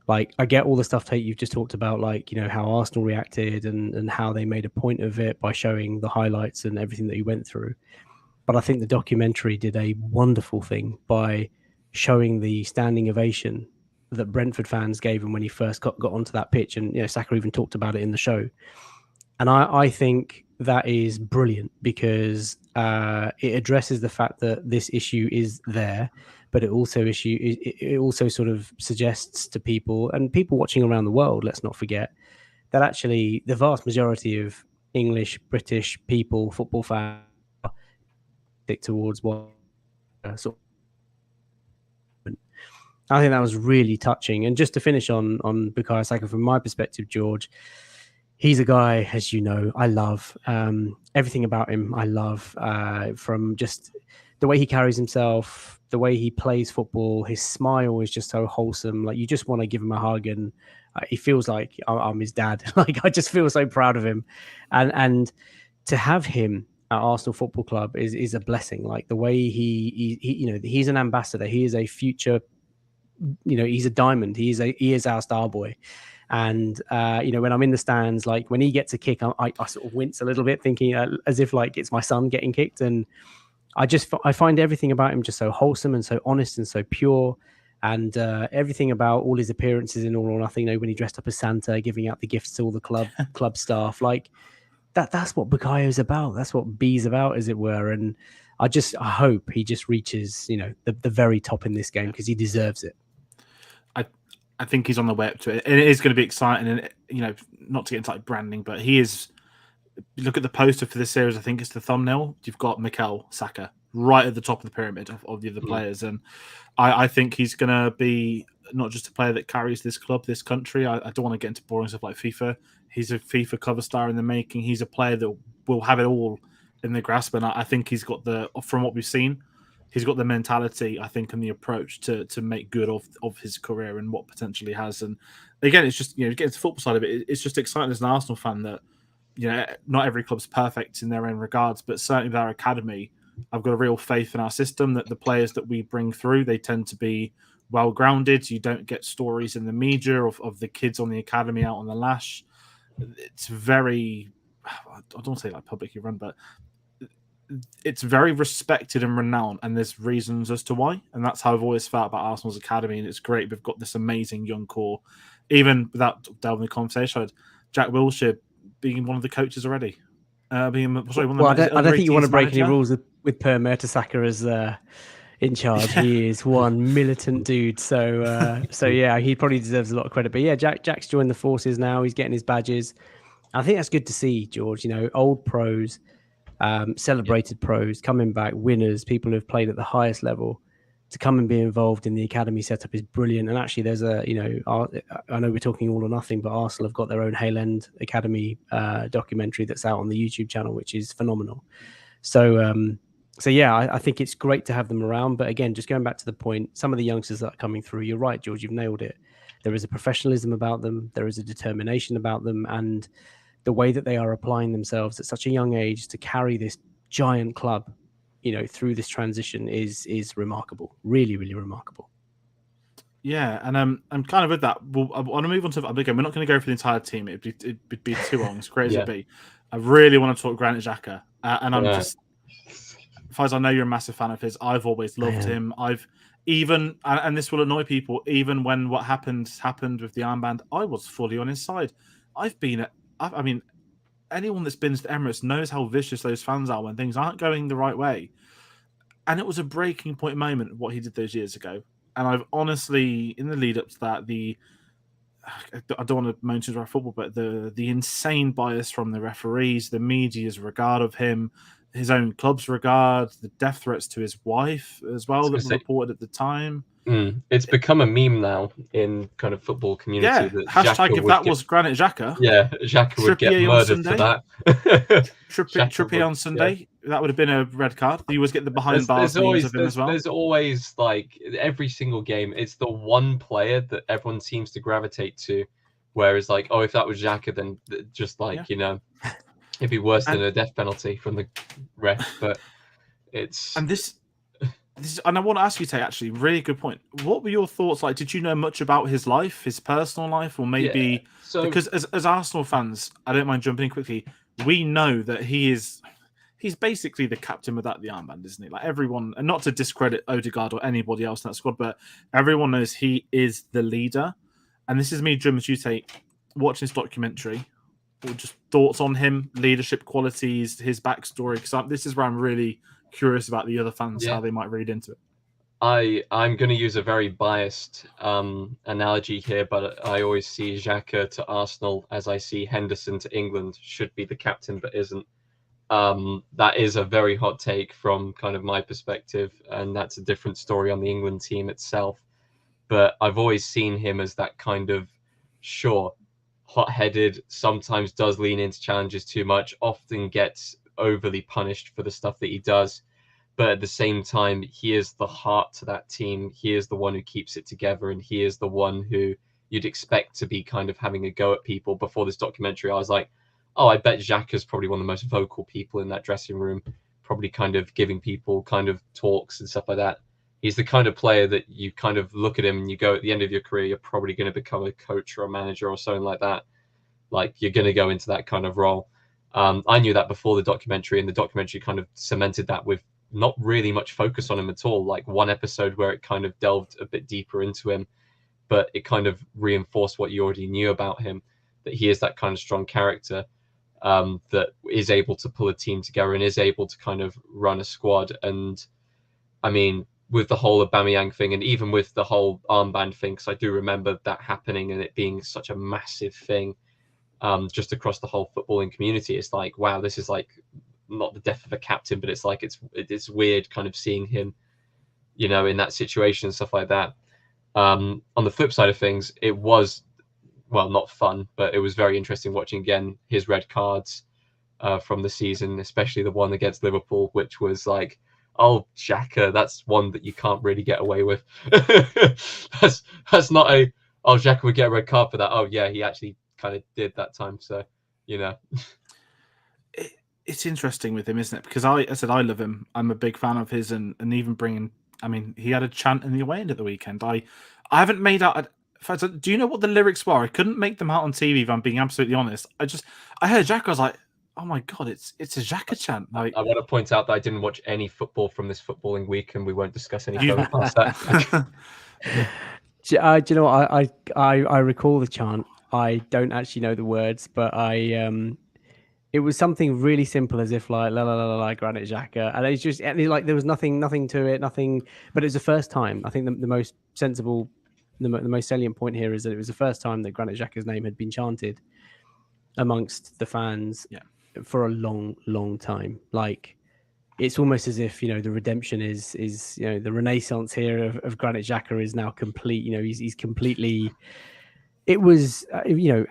Like, I get all the stuff, Tate, you've just talked about, like, you know, how Arsenal reacted and how they made a point of it by showing the highlights and everything that he went through. But I think the documentary did a wonderful thing by showing the standing ovation that Brentford fans gave him when he first got onto that pitch. And, you know, Saka even talked about it in the show. And I think that is brilliant because it addresses the fact that this issue is there, but it also sort of suggests to people and people watching around the world, let's not forget, that actually the vast majority of English, British people, football fans, stick towards what sort of. I think that was really touching. And just to finish on Bukayo Saka, from my perspective, George, he's a guy, as you know, I love. Everything about him I love, from just the way he carries himself, the way he plays football. His smile is just so wholesome. Like, you just want to give him a hug, and he feels like I'm his dad. Like, I just feel so proud of him. And to have him at Arsenal Football Club is a blessing. Like, the way he you know, he's an ambassador. He is a future, you know, he's a diamond. He is our star boy. And, you know, when I'm in the stands, like when he gets a kick, I sort of wince a little bit, thinking as if like it's my son getting kicked. And I find everything about him just so wholesome and so honest and so pure. And everything about all his appearances in All or Nothing, you know, when he dressed up as Santa, giving out the gifts to all the club staff, like that's what Bukayo's about. That's what B's about, as it were. And I hope he just reaches, you know, the very top in this game, because he deserves it. I think he's on the way up to it, and it is going to be exciting. And, you know, not to get into like branding, but he is. Look at the poster for this series. I think it's the thumbnail. You've got Mikel, Saka right at the top of the pyramid of the other players, and I think he's going to be not just a player that carries this club, this country. I don't want to get into boring stuff like FIFA. He's a FIFA cover star in the making. He's a player that will have it all in the grasp, and I think he's got from what we've seen, he's got the mentality, I think, and the approach to make good of his career and what potentially he has. And again, it's just, you know, getting to the football side of it, it's just exciting as an Arsenal fan that, you know, not every club's perfect in their own regards, but certainly with our academy, I've got a real faith in our system that the players that we bring through, they tend to be well-grounded. You don't get stories in the media of the kids on the academy out on the lash. It's very, I don't want to say like publicly run, but it's very respected and renowned, and there's reasons as to why. And that's how I've always felt about Arsenal's academy. And it's great. We've got this amazing young core. Even without delving the conversation, I had Jack Wilshere being one of the coaches already. I don't think you want to break any rules with Per Mertesacker as in charge. Yeah. He is one militant dude. So yeah, he probably deserves a lot of credit. But yeah, Jack's joined the forces now. He's getting his badges. I think that's good to see, George. You know, old pros, celebrated pros coming back, winners, people who've played at the highest level, to come and be involved in the academy setup is brilliant. And actually, there's I know we're talking All or Nothing, but Arsenal have got their own Hale End Academy documentary that's out on the YouTube channel, which is phenomenal. So yeah, I think it's great to have them around. But again, just going back to the point, some of the youngsters that are coming through, you're right, George, you've nailed it. There is a professionalism about them. There is a determination about them. And the way that they are applying themselves at such a young age to carry this giant club, you know, through this transition is remarkable. Really, really remarkable. Yeah, and I'm kind of with that. Well, I want to move on to again. We're not going to go for the entire team. It'd be too long. As great as it'd be. I really want to talk Granit Xhaka, and I'm just, Faisal, I know you're a massive fan of his. I've always loved him. I've even, and this will annoy people, even when what happened with the armband, I was fully on his side. I mean, anyone that's been to the Emirates knows how vicious those fans are when things aren't going the right way. And it was a breaking point moment, what he did those years ago. And I've honestly, in the lead up to that, I don't want to moan to football, but the insane bias from the referees, the media's regard of him, his own club's regard, the death threats to his wife as well that were reported at the time. It's become a meme now in kind of football community. Yeah, that hashtag if that was Granit Xhaka. Yeah, Xhaka would get murdered for that. Trippier on Sunday. that would have been a red card. You always get the behind bars memes of him as well. There's always like every single game, it's the one player that everyone seems to gravitate to. Whereas like, oh, if that was Xhaka, then just like, it'd be worse than a death penalty from the ref. But it's this, and I want to ask you, Tay, actually, really good point. What were your thoughts? Like, did you know much about his life, his personal life, or maybe because as Arsenal fans, I don't mind jumping in quickly. We know that he's basically the captain without the armband, isn't he? Like everyone, and not to discredit Odegaard or anybody else in that squad, but everyone knows he is the leader. And this is me, Jim, as you say, watching this documentary, or just thoughts on him, leadership qualities, his backstory. Because this is where I'm really curious about the other fans, how they might read into it. I'm going to use a very biased analogy here, but I always see Xhaka to Arsenal as I see Henderson to England. Should be the captain, but isn't. That is a very hot take from kind of my perspective, and that's a different story on the England team itself. But I've always seen him as that kind of, hot-headed, sometimes does lean into challenges too much, often gets overly punished for the stuff that he does. But at the same time, he is the heart to that team. He is the one who keeps it together, and he is the one who you'd expect to be kind of having a go at people. Before this documentary, I was like, oh, I bet Xhaka's probably one of the most vocal people in that dressing room, probably kind of giving people kind of talks and stuff like that. He's the kind of player that you kind of look at him and you go, at the end of your career, you're probably going to become a coach or a manager or something like that. Like, you're going to go into that kind of role. I knew that before the documentary, and the documentary kind of cemented that with not really much focus on him at all. Like one episode where it kind of delved a bit deeper into him, but it kind of reinforced what you already knew about him, that he is that kind of strong character that is able to pull a team together and is able to kind of run a squad. And I mean, with the whole Aubameyang thing, and even with the whole armband thing, because I do remember that happening and it being such a massive thing just across the whole footballing community. It's like, wow, this is like not the death of a captain, but it's like it's weird kind of seeing him, in that situation and stuff like that. On the flip side of things, it was, well, not fun, but it was very interesting watching again his red cards from the season, especially the one against Liverpool, which was like, oh, Xhaka, that's one that you can't really get away with. that's not Xhaka would get a red card for that. Oh yeah, he actually kind of did that time. So, It's interesting with him, isn't it? Because I said I love him. I'm a big fan of his, and even bringing. I mean, he had a chant in the away end of the weekend. I haven't made out. Do you know what the lyrics were? I couldn't make them out on TV. If I'm being absolutely honest, I heard Xhaka. I was like, oh my god, it's a Xhaka chant. Like, I want to point out that I didn't watch any football from this footballing week, and we won't discuss any further past that. Do you know what? I recall the chant. I don't actually know the words, but it was something really simple, as if like la la la la Granit Xhaka, and it's just like there was nothing to it, nothing. But it was the first time. I think the most sensible, the most salient point here is that it was the first time that Granit Xhaka's name had been chanted amongst the fans for a long time. Like, it's almost as if the redemption is the renaissance here of Granit Xhaka is now complete. He's completely. It was,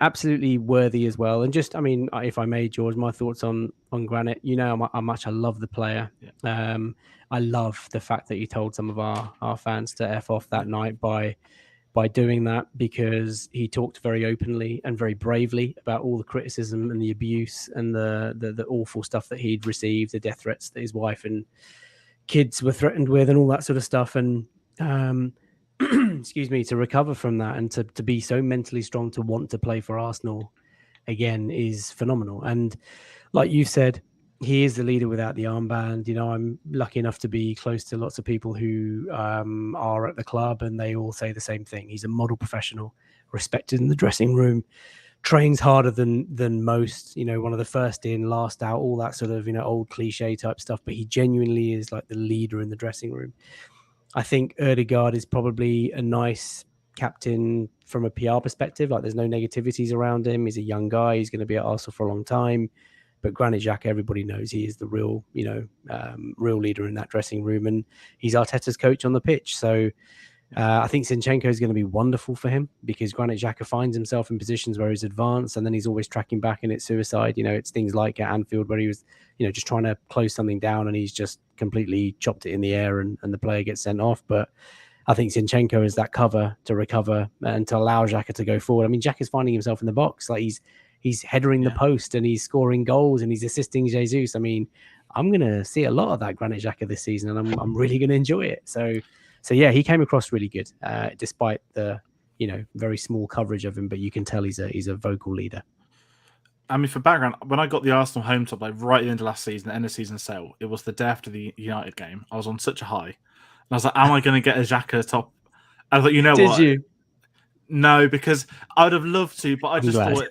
absolutely worthy as well. And just, I mean, if I may, George, my thoughts on Granit, how much I love the player. Yeah. I love the fact that he told some of our fans to F off that night by doing that, because he talked very openly and very bravely about all the criticism and the abuse and the awful stuff that he'd received, the death threats that his wife and kids were threatened with and all that sort of stuff. And, excuse me, to recover from that and to be so mentally strong to want to play for Arsenal again is phenomenal. And like you said, he is the leader without the armband. I'm lucky enough to be close to lots of people who are at the club, and they all say the same thing. He's a model professional, respected in the dressing room, trains harder than most, one of the first in, last out, all that sort of, old cliche type stuff. But he genuinely is like the leader in the dressing room. I think Odegaard is probably a nice captain from a PR perspective. Like, there's no negativities around him. He's a young guy. He's going to be at Arsenal for a long time. But Granit Xhaka, everybody knows he is the real, real leader in that dressing room, and he's Arteta's coach on the pitch. So I think Zinchenko is going to be wonderful for him because Granit Xhaka finds himself in positions where he's advanced and then he's always tracking back and it's suicide. It's things like at Anfield where he was, just trying to close something down and he's just completely chopped it in the air and the player gets sent off. But I think Zinchenko is that cover to recover and to allow Xhaka to go forward. I mean, Xhaka's finding himself in the box. Like he's headering the post and he's scoring goals and he's assisting Jesus. I mean, I'm going to see a lot of that Granit Xhaka this season and I'm really going to enjoy it. So yeah, he came across really good, despite the very small coverage of him. But you can tell he's a vocal leader. I mean, for background, when I got the Arsenal home top like right at the end of last season, end of season sale, it was the day after the United game. I was on such a high, and I was like, "Am I going to get a Xhaka top?" I was like, "You know what? Did you? No, because I would have loved to, but I just thought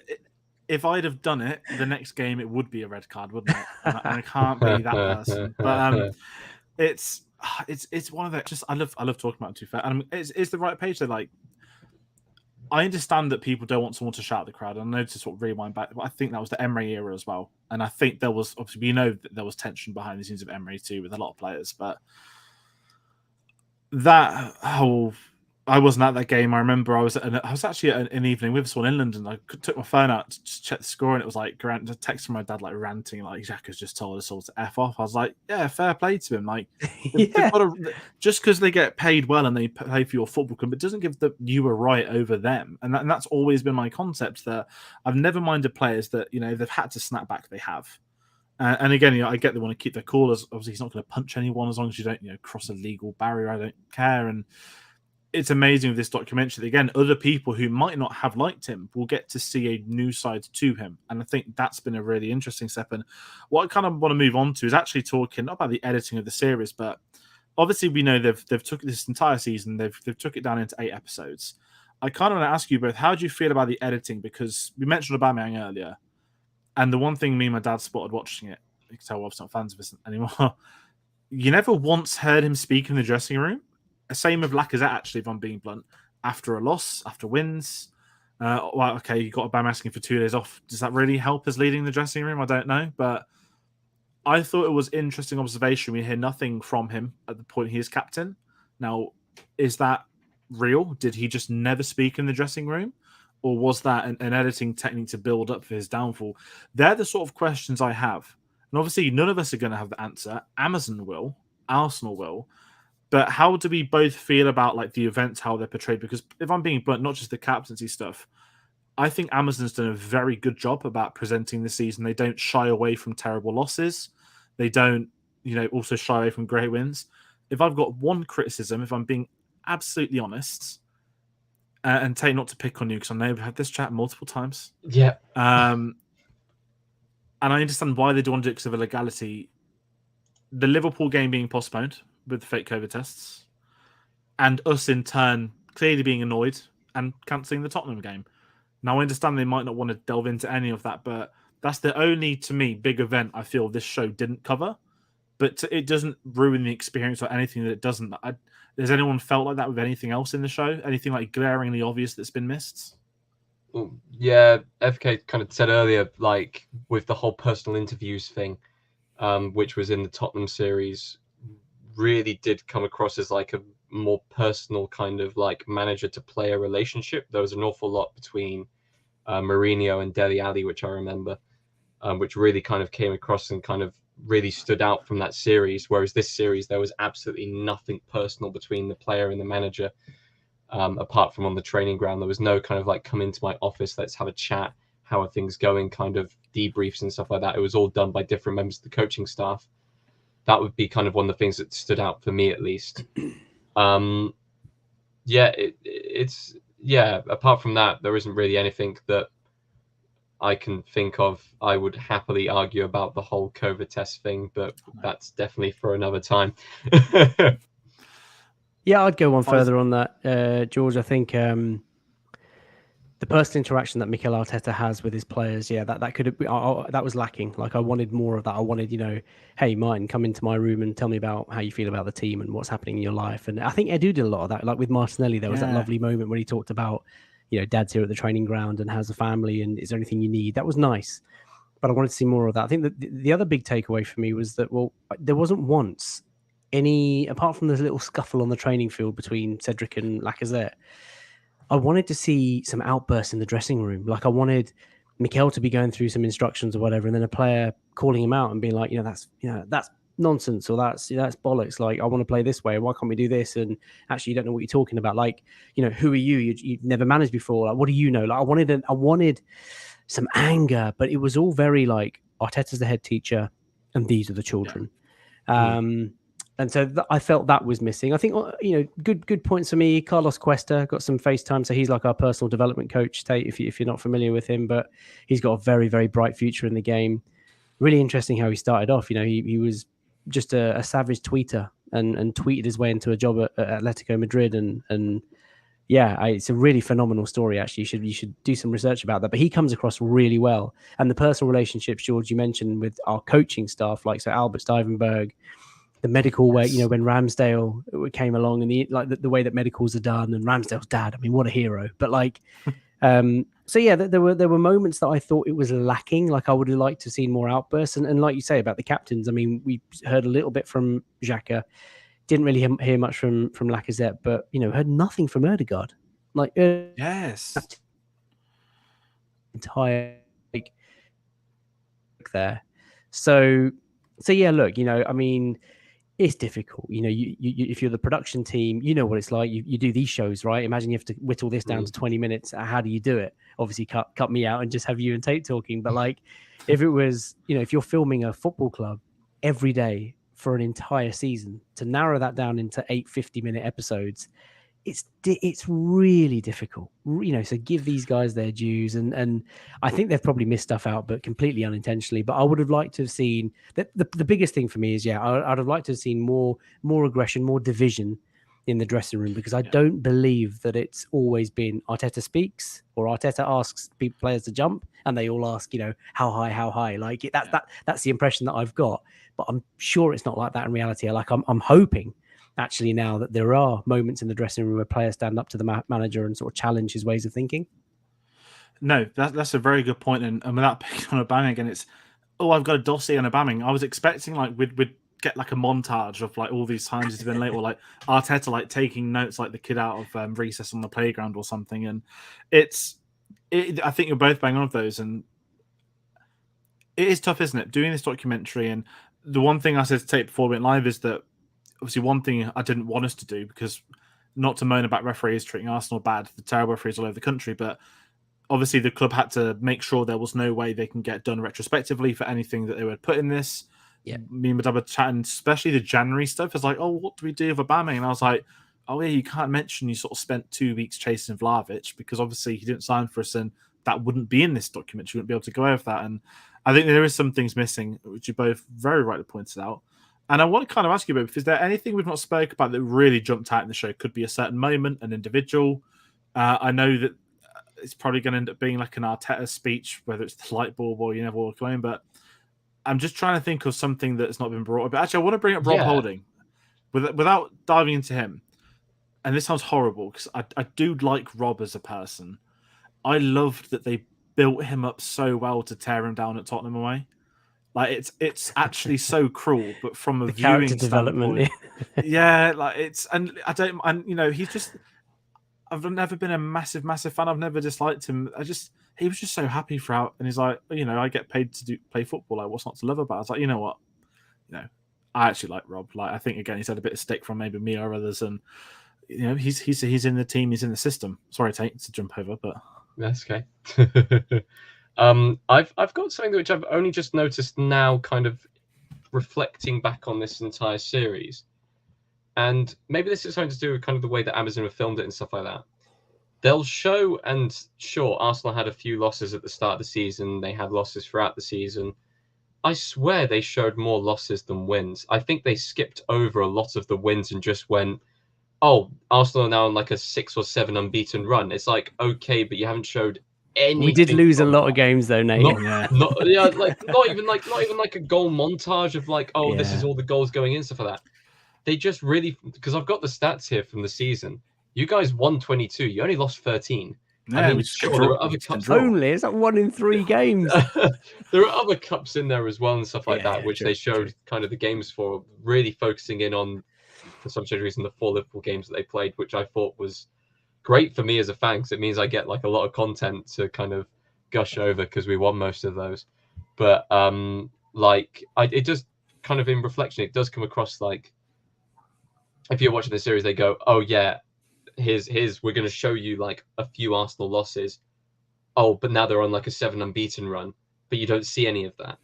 if I'd have done it, the next game it would be a red card, wouldn't it? And I can't be that person. But it's one of the just I love talking about it, too fair. And it's the right page. They're like, I understand that people don't want someone to shout at the crowd. I noticed what rewind back, but I think that was the Emery era as well. And I think there was obviously that there was tension behind the scenes of Emery too with a lot of players, but that whole. I wasn't at that game. I remember I was actually at an evening with someone in London. I took my phone out to check the score, and it was like a text from my dad, like ranting, like Xhaka's just told us all to F off. I was like, yeah, fair play to him. Like, they've got just because they get paid well and they play for your football club, it doesn't give you a right over them. And that's always been my concept. That I've never minded players that they've had to snap back. They have. And again, I get they want to keep their cool. Obviously, he's not going to punch anyone as long as you don't cross a legal barrier. I don't care. And it's amazing with this documentary that, again, other people who might not have liked him will get to see a new side to him. And I think that's been a really interesting step. And what I kind of want to move on to is actually talking not about the editing of the series, but obviously we know they've took this entire season, they've took it down into 8 episodes. I kind of want to ask you both, how do you feel about the editing? Because we mentioned Aubameyang earlier, and the one thing me and my dad spotted watching it, you can tell we're obviously not fans of this anymore, you never once heard him speak in the dressing room. Same with Lacazette, actually, if I'm being blunt. After a loss, after wins, well, okay, you got Aubameyang asking for 2 days off. Does that really help us leading the dressing room? I don't know, but I thought it was interesting observation. We hear nothing from him at the point he is captain. Now, is that real? Did he just never speak in the dressing room? Or was that an editing technique to build up for his downfall? They're the sort of questions I have. And obviously, none of us are going to have the answer. Amazon will. Arsenal will. But how do we both feel about like the events, how they're portrayed? Because if I'm being blunt, not just the captaincy stuff, I think Amazon's done a very good job about presenting the season. They don't shy away from terrible losses. They don't, also shy away from great wins. If I've got one criticism, if I'm being absolutely honest, and Tayte, not to pick on you because I know we've had this chat multiple times. Yeah. And I understand why they do want to do it because of illegality. The Liverpool game being postponed with the fake COVID tests, and us in turn clearly being annoyed and cancelling the Tottenham game. Now, I understand they might not want to delve into any of that, but that's the only, to me, big event I feel this show didn't cover. But it doesn't ruin the experience or anything that it doesn't. Has anyone felt like that with anything else in the show? Anything like glaringly obvious that's been missed? Yeah, FK kind of said earlier, like with the whole personal interviews thing, which was in the Tottenham series, really did come across as like a more personal kind of like manager to player relationship. There was an awful lot between Mourinho and Dele Alli, which I remember, which really kind of came across and kind of really stood out from that series. Whereas this series, there was absolutely nothing personal between the player and the manager, apart from on the training ground. There was no kind of like come into my office, let's have a chat, how are things going, kind of debriefs and stuff like that. It was all done by different members of the coaching staff. That would be kind of one of the things that stood out for me, at least. It's apart from that, there isn't really anything that I can think of. I would happily argue about the whole COVID test thing, but that's definitely for another time. Yeah, I'd go one further on that, George. I think the personal interaction that Mikel Arteta has with his players, that could have that was lacking. Like I wanted more of that. I wanted, hey, Martin, come into my room and tell me about how you feel about the team and what's happening in your life. And I think Edu did a lot of that. Like with Martinelli, there was that lovely moment when he talked about, Dad's here at the training ground and how's the family and is there anything you need? That was nice. But I wanted to see more of that. I think that the other big takeaway for me was that, well, there wasn't once apart from this little scuffle on the training field between Cedric and Lacazette, I wanted to see some outbursts in the dressing room. Like I wanted Mikel to be going through some instructions or whatever, and then a player calling him out and being like, that's nonsense, or that's bollocks. Like, I want to play this way. Why can't we do this? And actually, you don't know what you're talking about. Like, who are you? You've never managed before. Like, what do you know? Like, I wanted some anger, but it was all very like, Arteta's the head teacher, and these are the children. Yeah. And so I felt that was missing. I think, good points for me. Carlos Cuesta got some FaceTime. So he's like our personal development coach, Tayte, if you're not familiar with him, but he's got a very, very bright future in the game. Really interesting how he started off. He was just a savage tweeter and tweeted his way into a job at Atletico Madrid. And yeah, it's a really phenomenal story, actually. You should do some research about that. But he comes across really well. And the personal relationships, George, you mentioned with our coaching staff, like so Albert Stuyvenberg, the medical way, when Ramsdale came along and the way that medicals are done, and Ramsdale's dad, I mean, what a hero. But like, so yeah, there were moments that I thought it was lacking. Like I would have liked to have seen more outbursts. And like you say about the captains, I mean, we heard a little bit from Xhaka, didn't really hear much from Lacazette, but heard nothing from Ødegaard. Like, yes, entire like there. So yeah, look, I mean, it's difficult. You if you're the production team, you know what it's like. You do these shows, right? Imagine you have to whittle this down to 20 minutes. How do you do it? Obviously, cut me out and just have you and Tayte talking. But like, if it was, if you're filming a football club every day for an entire season, to narrow that down into 8 50-minute episodes, it's really difficult, so give these guys their dues, and I think they've probably missed stuff out, but completely unintentionally. But I would have liked to have seen that. The biggest thing for me is, I'd have liked to have seen more aggression, more division in the dressing room, because I don't believe that it's always been Arteta speaks or Arteta asks players to jump and they all ask, how high, like that's the impression that I've got. But I'm sure it's not like that in reality. I'm hoping actually now that there are moments in the dressing room where players stand up to the manager and sort of challenge his ways of thinking. No, that's a very good point. And without picking on Aubameyang again, it's, I've got a dossier on Aubameyang. I was expecting like we'd get like a montage of like all these times he's been late, or like Arteta like taking notes like the kid out of recess on the playground or something. And I think you're both bang on with those, and it is tough, isn't it, doing this documentary? And the one thing I said to Tayte before we went live is that obviously one thing I didn't want us to do, because not to moan about referees treating Arsenal bad, the terrible referees all over the country, but obviously the club had to make sure there was no way they can get done retrospectively for anything that they would put in this. Yeah. Me and Madame were chatting, especially the January stuff. It's like, what do we do with Aubameyang? And I was like, oh yeah, you can't mention you sort of spent 2 weeks chasing Vlahovic, because obviously he didn't sign for us, and that wouldn't be in this document. You wouldn't be able to go over that. And I think there is some things missing, which you both very rightly pointed out. And I want to kind of ask you about, is there anything we've not spoke about that really jumped out in the show? Could be a certain moment, an individual. I know that it's probably going to end up being like an Arteta speech, whether it's the light bulb or you never walk away. But I'm just trying to think of something that's not been brought up. But actually, I want to bring up Rob Holding without diving into him. And this sounds horrible, because I do like Rob as a person. I loved that they built him up so well to tear him down at Tottenham away. Like it's actually so cruel, but from a the viewing character development, yeah, like it's, and I don't, and he's just, I've never been a massive fan. I've never disliked him. He was just so happy throughout, and he's like, I get paid to play football. Like, what's not to love about it? I was like, you know what, I actually like Rob. Like, I think again he's had a bit of stick from maybe me or others, and he's in the team, he's in the system. Sorry, Tayte, to jump over, but that's okay. I've got something which I've only just noticed now, kind of reflecting back on this entire series, and maybe this is something to do with kind of the way that Amazon have filmed it and stuff like that. They'll show, and sure, Arsenal had a few losses at the start of the season. They had losses throughout the season. I swear they showed more losses than wins. I think they skipped over a lot of the wins and just went, oh, Arsenal are now on like a 6 or 7 unbeaten run. It's like, okay, but you haven't showed anything. We did lose a lot of games though, Nate. Not even like a goal montage of like, oh, this is all the goals going in, stuff like that. They just really, because I've got the stats here from the season. You guys won 22. You only lost 13. Yeah, I mean, we just sure, there are other cups. Only it's like 1 in 3 games. There are other cups in there as well and stuff like Yeah, that, which true, they showed kind of the games for, really focusing in on, for some strange reason, the 4 Liverpool games that they played, which I thought was great for me as a fan, because it means I get like a lot of content to kind of gush over because we won most of those. But it just kind of, in reflection, it does come across like, if you're watching the series, they go, oh yeah, here's we're going to show you like a few Arsenal losses. Oh, but now they're on like a 7 unbeaten run, but you don't see any of that.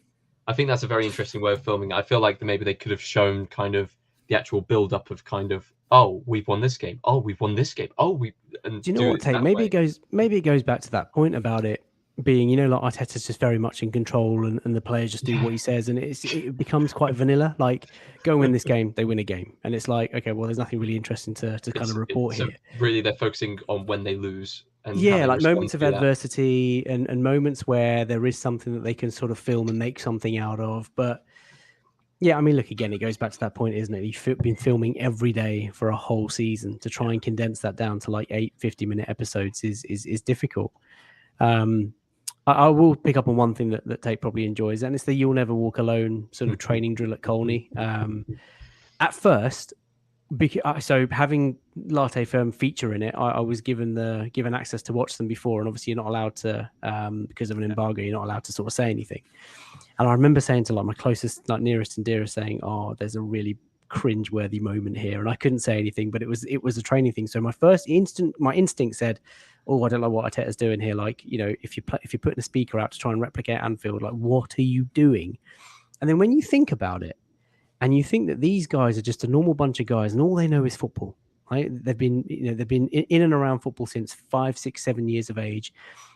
I think that's a very interesting way of filming it. I feel like maybe they could have shown kind of the actual build up of kind of, oh, we've won this game. Oh, we've won this game. Oh, and do you know what, Tate? Maybe it goes back to that point about it being, like Arteta's just very much in control, and the players just do what he says, and it becomes quite vanilla. Like, go and win this game, they win a game, and it's like, okay, well, there's nothing really interesting to kind of report here. So really, they're focusing on when they lose. And like moments of adversity and moments where there is something that they can sort of film and make something out of. But yeah, I mean, look, again, it goes back to that point, isn't it? You've been filming every day for a whole season. To try and condense that down to like 8 50-minute episodes is difficult. I will pick up on one thing that Tate probably enjoys, and it's the "You'll Never Walk Alone" sort of training drill at Colney. At first, so having Latte Firm feature in it, I was given access to watch them before, and obviously you're not allowed to, because of an embargo, you're not allowed to sort of say anything. And I remember saying to like my closest, like nearest and dearest, saying, "Oh, there's a really cringe-worthy moment here," and I couldn't say anything, but it was a training thing. So my instinct said, "Oh, I don't know what Arteta's doing here. Like, if you're putting a speaker out to try and replicate Anfield, like, what are you doing?" And then when you think about it, and you think that these guys are just a normal bunch of guys, and all they know is football, right? They've been in and around football since 5, 6, 7 years of age.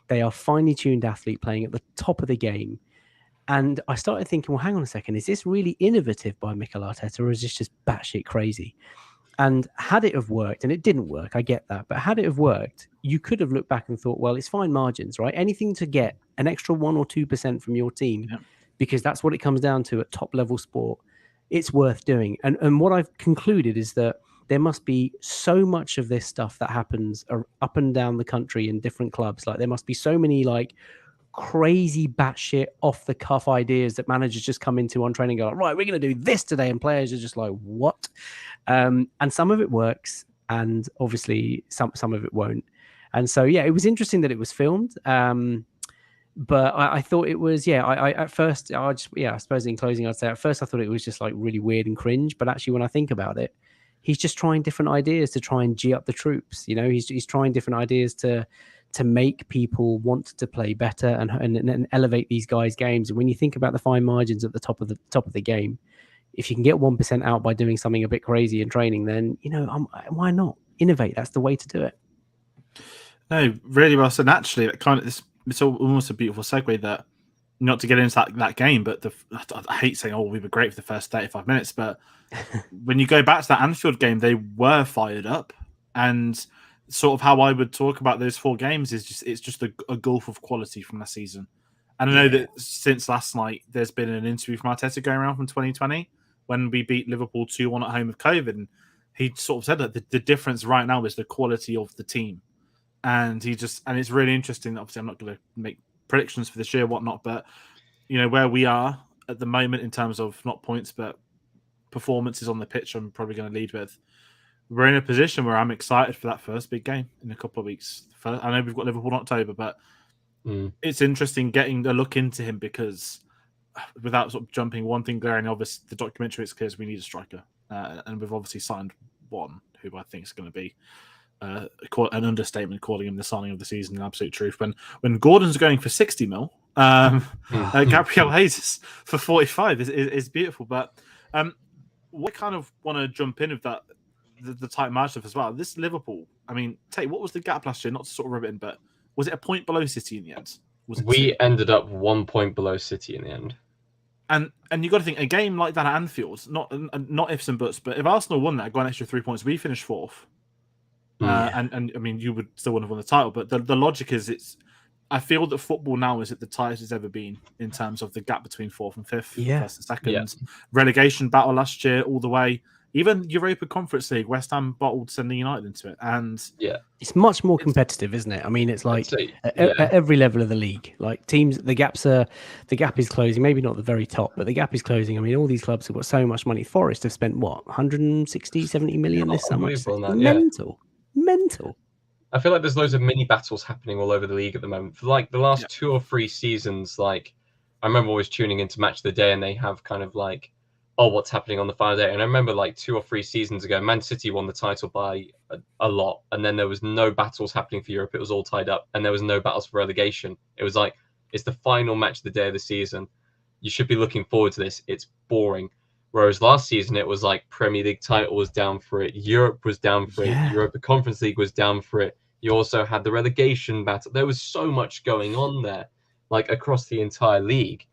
They are finely tuned athlete playing at the top of the game. And I started thinking, well, hang on a second, is this really innovative by Mikel Arteta, or is this just batshit crazy? And had it have worked, and it didn't work, I get that, but had it have worked, you could have looked back and thought, well, it's fine margins, right? Anything to get an extra 1 or 2% from your team, because that's what it comes down to at top level sport. It's worth doing. And what I've concluded is that there must be so much of this stuff that happens up and down the country in different clubs. Like, there must be so many like crazy batshit off the cuff ideas that managers just come into on training and go, right, we're going to do this today. And players are just like, what? And some of it works, and obviously some of it won't. And so, yeah, it was interesting that it was filmed. But I thought it was, I at first, I suppose in closing, I'd say at first I thought it was just like really weird and cringe. But actually, when I think about it, he's just trying different ideas to try and G up the troops. He's trying different ideas to make people want to play better and elevate these guys' games. And when you think about the fine margins at the top of the game, if you can get 1% out by doing something a bit crazy in training, then why not innovate? That's the way to do it. No, really well said. Actually, it's almost a beautiful segue that, not to get into that game, but I hate saying, "Oh, we were great for the first 35 minutes," but when you go back to that Anfield game, they were fired up, and sort of how I would talk about those 4 games is it's just a gulf of quality from that season. And I know that since last night, there's been an interview from Arteta going around from 2020 when we beat Liverpool 2-1 at home with COVID, and he sort of said that the difference right now is the quality of the team. And it's really interesting. Obviously, I'm not going to make predictions for this year, whatnot, but where we are at the moment in terms of not points, but performances on the pitch, I'm probably going to lead with. We're in a position where I'm excited for that first big game in a couple of weeks. I know we've got Liverpool in October, but it's interesting getting a look into him, because without sort of jumping, one thing glaring obvious, the documentary is clear, we need a striker, and we've obviously signed one who I think is going to be an understatement, calling him the signing of the season in absolute truth. When Gordon's going for 60 mil, Gabriel Jesus for 45 is beautiful. But we kind of want to jump in with that, the tight margin stuff as well. This Liverpool, I mean, Tate, what was the gap last year? Not to sort of rub it in, but was it a point below City in the end? We ended up 1 point below City in the end. And you got to think, a game like that at Anfield, not ifs and buts, but if Arsenal won that, got an extra 3 points, we finished 4th. And I mean, you would still want to win the title, but the logic is, I feel that football now is at the tightest it's ever been in terms of the gap between 4th and 5th, 1st and 2nd. Relegation battle last year all the way. even Europa Conference League, West Ham bottled sending United into it, and it's much more competitive, isn't it? I mean, it's like at every level of the league, like teams, the gap is closing. Maybe not the very top, but the gap is closing. I mean, all these clubs have got so much money. Forest have spent what 160, 70 million this summer. Mental. I feel like there's loads of mini battles happening all over the league at the moment. For like the last 2 or 3 seasons, like I remember always tuning into Match of the Day, and they have kind of like, oh, what's happening on the final day? And I remember like 2 or 3 seasons ago, Man City won the title by a lot, and then there was no battles happening for Europe. It was all tied up, and there was no battles for relegation. It was like, it's the final match of the day of the season. You should be looking forward to this. It's boring. Whereas last season, it was like Premier League title was down for it. Europe was down for it. Europa Conference League was down for it. You also had the relegation battle. There was so much going on there, like across the entire league.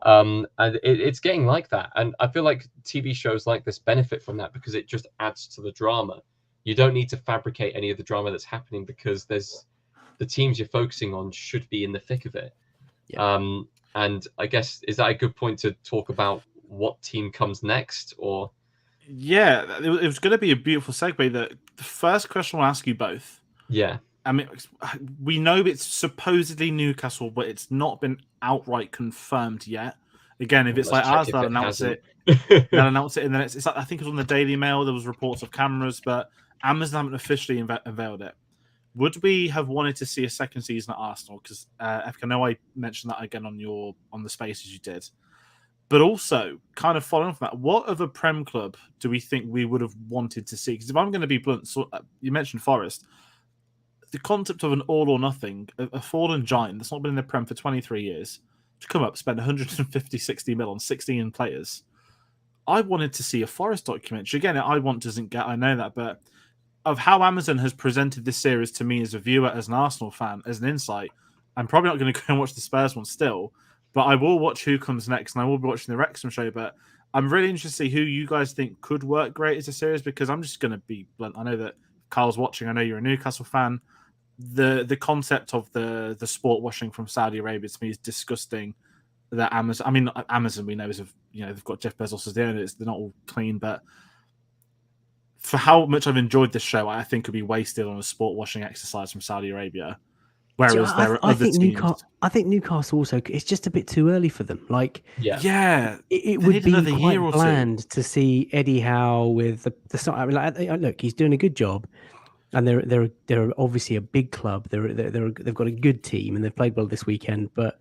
And it's getting like that. And I feel like TV shows like this benefit from that because it just adds to the drama. You don't need to fabricate any of the drama that's happening because there's the teams you're focusing on should be in the thick of it. And I guess, is that a good point to talk about what team comes next? Or it was going to be a beautiful segue. The first question I'll ask you both. I mean, we know it's supposedly Newcastle, but it's not been outright confirmed yet. Again, if it's like ours, they'll announce it. They'll announce it, and then it's like, I think it was on the Daily Mail. There was reports of cameras, but Amazon haven't officially unveiled it. Would we have wanted to see a second season at Arsenal? Because I know I mentioned that again on the spaces you did. But also, kind of following from that, what other Prem club do we think we would have wanted to see? Because if I'm going to be blunt, so you mentioned Forest. The concept of an all or nothing, a fallen giant that's not been in the Prem for 23 years, to come up, spend 150, 60 mil on 16 players. I wanted to see a Forest documentary. Again, I know that, but of how Amazon has presented this series to me as a viewer, as an Arsenal fan, as an insight, I'm probably not going to go and watch the Spurs one still, but I will watch Who Comes Next, and I will be watching the Wrexham show, but I'm really interested to see who you guys think could work great as a series, because I'm just going to be blunt. I know that Carl's watching. I know you're a Newcastle fan. The concept of the sport washing from Saudi Arabia to me is disgusting. That Amazon we know is they've got Jeff Bezos as the owner. They're not all clean, but for how much I've enjoyed this show, I think could be wasted on a sport washing exercise from Saudi Arabia. Whereas I think Newcastle also, it's just a bit too early for them. Like, it would be quite bland to see Eddie Howe with the start. I mean, like, look, he's doing a good job. And they're obviously a big club. They've got a good team, and they've played well this weekend. But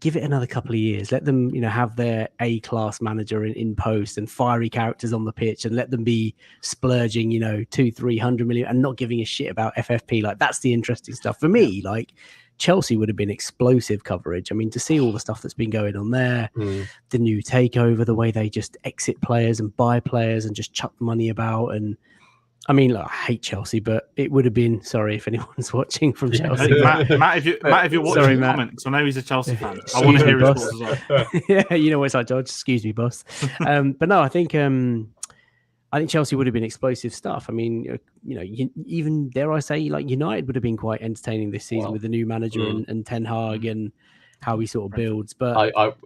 give it another couple of years. Let them have their A-class manager in post and fiery characters on the pitch, and let them be splurging 200-300 million and not giving a shit about FFP. Like, that's the interesting stuff for me. Like, Chelsea would have been explosive coverage. I mean, to see all the stuff that's been going on there, the new takeover, the way they just exit players and buy players and just chuck money about. And I mean, look, I hate Chelsea, but it would have been. Sorry if anyone's watching from Chelsea. Matt, if you're watching, comment, because I know he's a Chelsea fan. I want to hear his thoughts as well. Yeah, you know what it's like, George. Excuse me, boss. But no, I think Chelsea would have been explosive stuff. I mean, even dare I say, like United would have been quite entertaining this season with the new manager and Ten Hag and how he sort of builds. But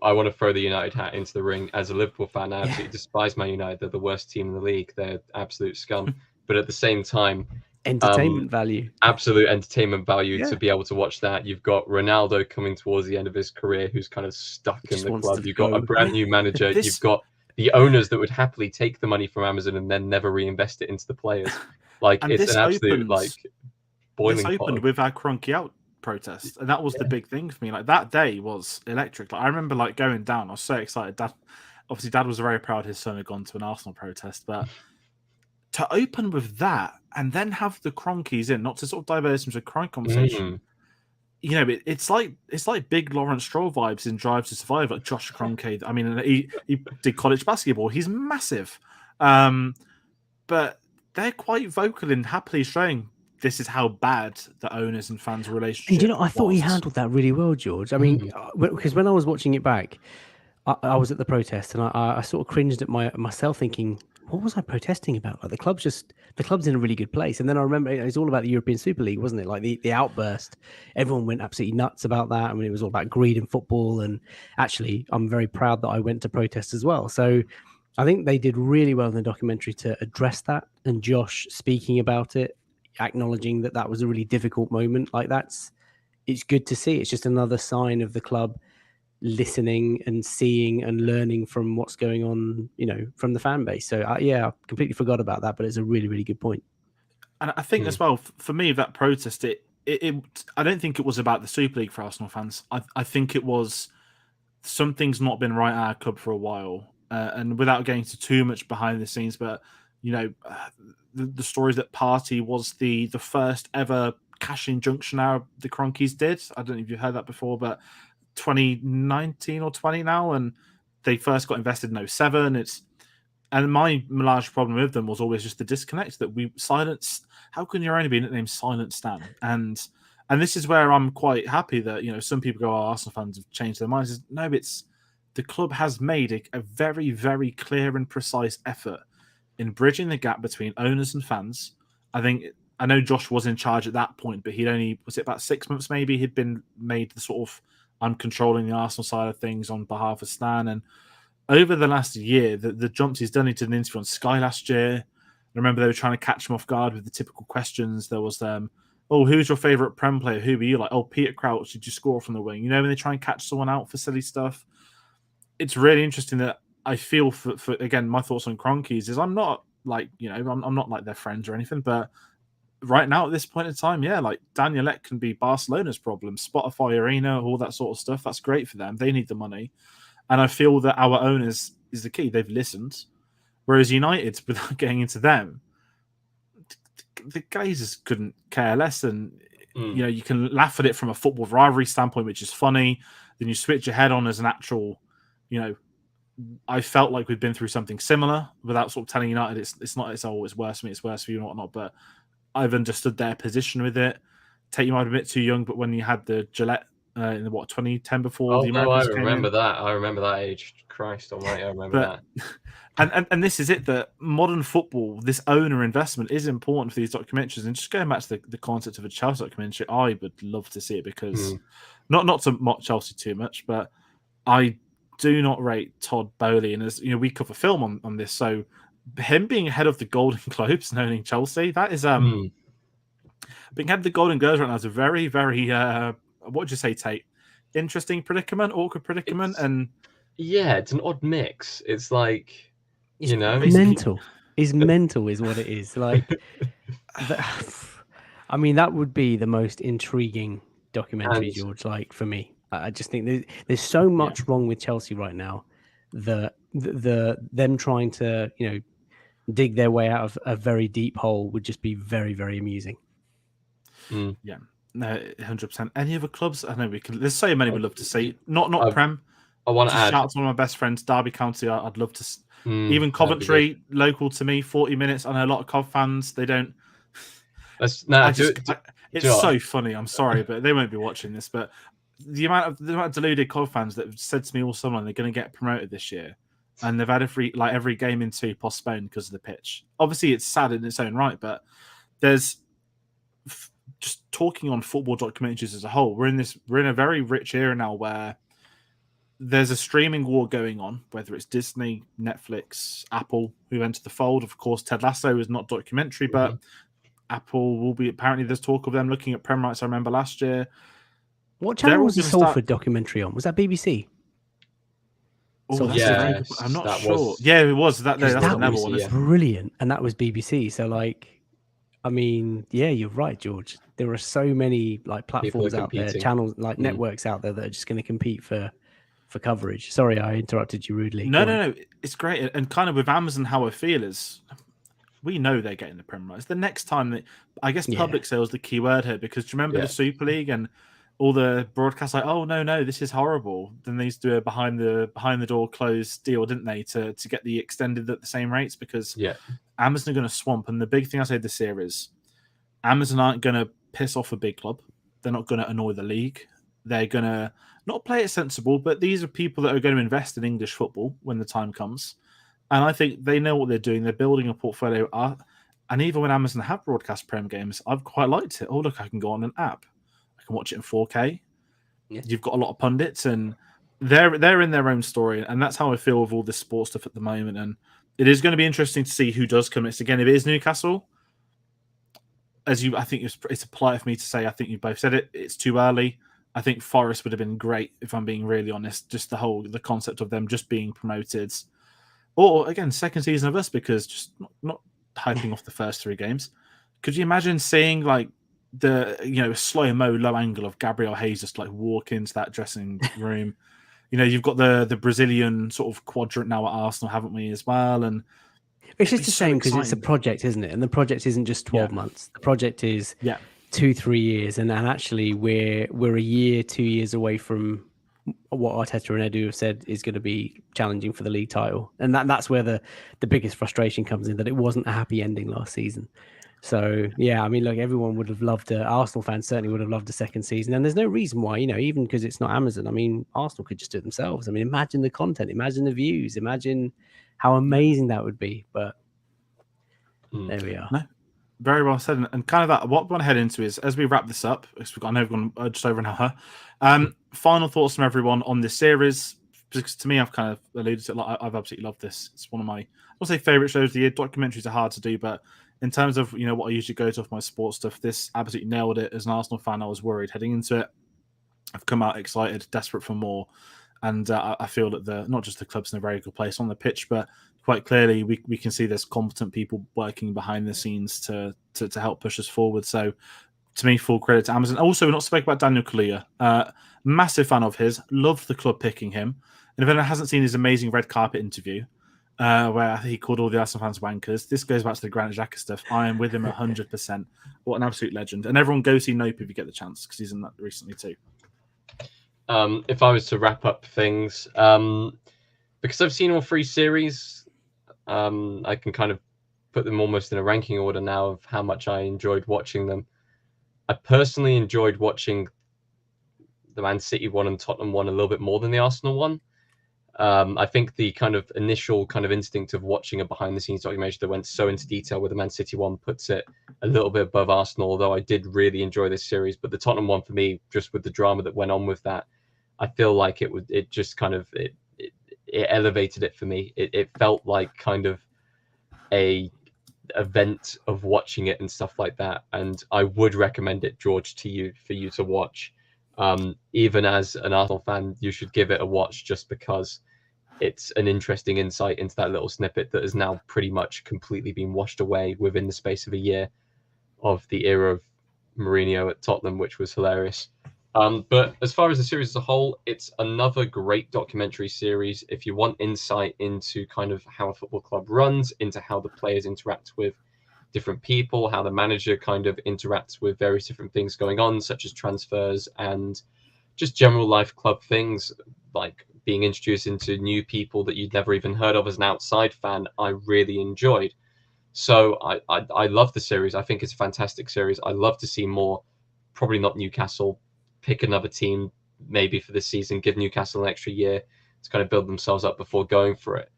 I want to throw the United hat into the ring as a Liverpool fan. I absolutely despise Man United. They're the worst team in the league. They're absolute scum. But at the same time, entertainment value, absolute entertainment value to be able to watch that. You've got Ronaldo coming towards the end of his career, who's kind of stuck in the club. You've got a brand new manager. You've got the owners that would happily take the money from Amazon and then never reinvest it into the players. Like, it's an absolute boiling pot. This opened with our Cronky Out protest, and that was the big thing for me. Like, that day was electric. Like, I remember going down. I was so excited. Dad was very proud his son had gone to an Arsenal protest, but to open with that and then have the Cronkies in, not to sort of diverse into a Cronk conversation. It's like big Lawrence Stroll vibes in Drive to Survive, like Josh Kroenke. I mean, he did college basketball. He's massive, but they're quite vocal in happily showing this is how bad the owners and fans' relationship. And I thought he handled that really well, George. I mean, because when I was watching it back, I was at the protest and I sort of cringed at myself, thinking, what was I protesting about? Like, the club's in a really good place. And then I remember it was all about the European Super League, wasn't it? Like the outburst, everyone went absolutely nuts about that. I mean, it was all about greed in football. And actually, I'm very proud that I went to protest as well. So I think they did really well in the documentary to address that, and Josh speaking about it, acknowledging that that was a really difficult moment. Like it's good to see. It's just another sign of the club listening and seeing and learning from what's going on, from the fan base. So yeah, I completely forgot about that, but it's a really, really good point. And I think as well, for me, that protest, I don't think it was about the Super League for Arsenal fans. I think it was something's not been right at our club for a while. And without getting to too much behind the scenes, but the stories that Party was the first ever cash injunction the Cronkies did. I don't know if you've heard that before, but 2019 or 20 now, and they first got invested in 07. And my large problem with them was always just the disconnect that we silenced. How can you only be nicknamed Silent Stan? And this is where I'm quite happy that some people go, "Oh, Arsenal fans have changed their minds." No, it's the club has made a very, very clear and precise effort in bridging the gap between owners and fans. I know Josh was in charge at that point, but was it about 6 months maybe he'd been made the sort of I'm controlling the Arsenal side of things on behalf of Stan. And over the last year, the jumps he's done, he did an interview on Sky last year. I remember they were trying to catch him off guard with the typical questions. There was who's your favourite Prem player? Who were you like? Oh, Peter Crouch, did you score from the wing? When they try and catch someone out for silly stuff. It's really interesting that I feel for again, my thoughts on Cronkies is I'm not like, I'm not like their friends or anything, but right now at this point in time, yeah, like Daniel Ek can be Barcelona's problem, Spotify Arena, all that sort of stuff. That's great for them. They need the money. And I feel that our owners is the key. They've listened. Whereas United, without getting into them, the Glazers couldn't care less. And, you can laugh at it from a football rivalry standpoint, which is funny. Then you switch your head on as an actual, I felt like we'd been through something similar without sort of telling United it's worse for me, it's worse for you and whatnot. But I've understood their position with it. Tayte, you might be a bit too young, but when you had the Gillette in the 2010 before the Americans I remember that. I remember that age. Christ almighty, I remember that. And this is it, that modern football, this owner investment is important for these documentaries. And just going back to the concept of a Chelsea documentary, I would love to see it because not to mock Chelsea too much, but I do not rate Todd Bowley. And as we cover film on this, so him being head of the Golden Globes and owning Chelsea, that is being head of the Golden Globes right now is a very, very what would you say, Tate? Interesting predicament, awkward predicament, it's an odd mix. It's like mental. It's mental, is what it is. Like, I mean, that would be the most intriguing documentary, George. Like for me, I just think there's so much wrong with Chelsea right now that them trying to dig their way out of a very deep hole would just be very, very amusing. Yeah, no, 100%. Any other clubs? I know there's so many we'd love to see. Not Prem. I want to add. Shout out to one of my best friends, Derby County. I'd love to. Even Coventry, local to me, 40 minutes. I know a lot of Cov fans. They don't. It's so funny. I'm sorry, but they won't be watching this. But the amount of deluded Cov fans that have said to me all summer they're going to get promoted this year, and they've had every game in 2 postponed because of the pitch. Obviously, it's sad in its own right, but there's just talking on football documentaries as a whole. We're in a very rich era now where there's a streaming war going on, whether it's Disney, Netflix, Apple, who entered the fold. Of course, Ted Lasso is not documentary, but Apple will be. Apparently, there's talk of them looking at Prem rights. I remember last year. What channel was the Salford documentary on? Was that BBC? I'm not sure. Yeah, it was. That's the Neville one. It's brilliant, and that was BBC. So, I mean, yeah, you're right, George. There are so many platforms out there, channels, networks out there that are just going to compete for coverage. Sorry, I interrupted you rudely. No, it's great. And kind of with Amazon, how I feel is we know they're getting the Premier Rights. The next time I guess public sale is the key word here, because do you remember the Super League and all the broadcasts oh no, this is horrible. Then they used to do a behind the door closed deal, didn't they, to get the extended at the same rates, because Amazon are going to swamp. And the big thing I say this year is Amazon aren't going to piss off a big club. They're not going to annoy the league. They're going to not play it sensible, but these are people that are going to invest in English football when the time comes. And I think they know what they're doing. They're building a portfolio. And even when Amazon have broadcast Prem games, I've quite liked it. Oh, look, I can go on an app. I can watch it in 4K. Yeah. You've got a lot of pundits, and they're in their own story, and that's how I feel with all this sports stuff at the moment. And it is going to be interesting to see who does come next. Again, if it is Newcastle, I think it's polite for me to say, I think you both said it. It's too early. I think Forest would have been great, if I'm being really honest. Just the concept of them just being promoted, or again, second season of us, because just not hyping off the first 3 games. Could you imagine seeing like the slow-mo low angle of Gabriel Hayes just like walk into that dressing room? You've got the Brazilian sort of quadrant now at Arsenal, haven't we, as well? And it's just a shame because it's a project, isn't it? And the project isn't just 12 months. The project is 2-3 years, and actually we're a year, 2 years away from what Arteta and Edu have said is going to be challenging for the league title, and that's where the biggest frustration comes in, that it wasn't a happy ending last season. So yeah, I mean, look, everyone would have loved Arsenal fans certainly would have loved a second season, and there's no reason why, even because it's not Amazon. I mean, Arsenal could just do it themselves. I mean, imagine the content, imagine the views, imagine how amazing that would be. But there we are. No, very well said. And kind of that, what we want to head into is, as we wrap this up, because I know we've gone just over an hour, final thoughts from everyone on this series. Because to me, I've kind of alluded to it. Like, I've absolutely loved this. It's one of my, I won't say favorite shows of the year. Documentaries are hard to do, but in terms of what I usually go to off my sports stuff, this absolutely nailed it. As an Arsenal fan, I was worried heading into it. I've come out excited, desperate for more, and I feel that not just the club's in a very good place on the pitch, but quite clearly we can see there's competent people working behind the scenes to help push us forward. So to me, full credit to Amazon. Also, we're not speaking about Daniel Kaluuya. Massive fan of his. Loved the club picking him. And if anyone hasn't seen his amazing red carpet interview, where he called all the Arsenal fans wankers, this goes back to the Granit Xhaka stuff. I am with him 100%. What an absolute legend. And everyone go see Nope if you get the chance, because he's in that recently too. If I was to wrap up things, because I've seen all 3 series, I can kind of put them almost in a ranking order now of how much I enjoyed watching them. I personally enjoyed watching the Man City one and Tottenham one a little bit more than the Arsenal one. I think the kind of initial kind of instinct of watching a behind-the-scenes documentary that went so into detail with the Man City one puts it a little bit above Arsenal, although I did really enjoy this series. But the Tottenham one, for me, just with the drama that went on with that, I feel like it just kind of it elevated it for me. It felt like kind of a event of watching it and stuff like that. And I would recommend it, George, to you for you to watch. Even as an Arsenal fan, you should give it a watch, just because it's an interesting insight into that little snippet that has now pretty much completely been washed away within the space of a year of the era of Mourinho at Tottenham, which was hilarious. But as far as the series as a whole, it's another great documentary series. If you want insight into kind of how a football club runs, into how the players interact with different people, how the manager kind of interacts with various different things going on, such as transfers and just general life club things, like being introduced into new people that you'd never even heard of as an outside fan, I really enjoyed. So I love the series. I think it's a fantastic series. I love to see more. Probably not Newcastle. Pick another team maybe for this season, give Newcastle an extra year to kind of build themselves up before going for it.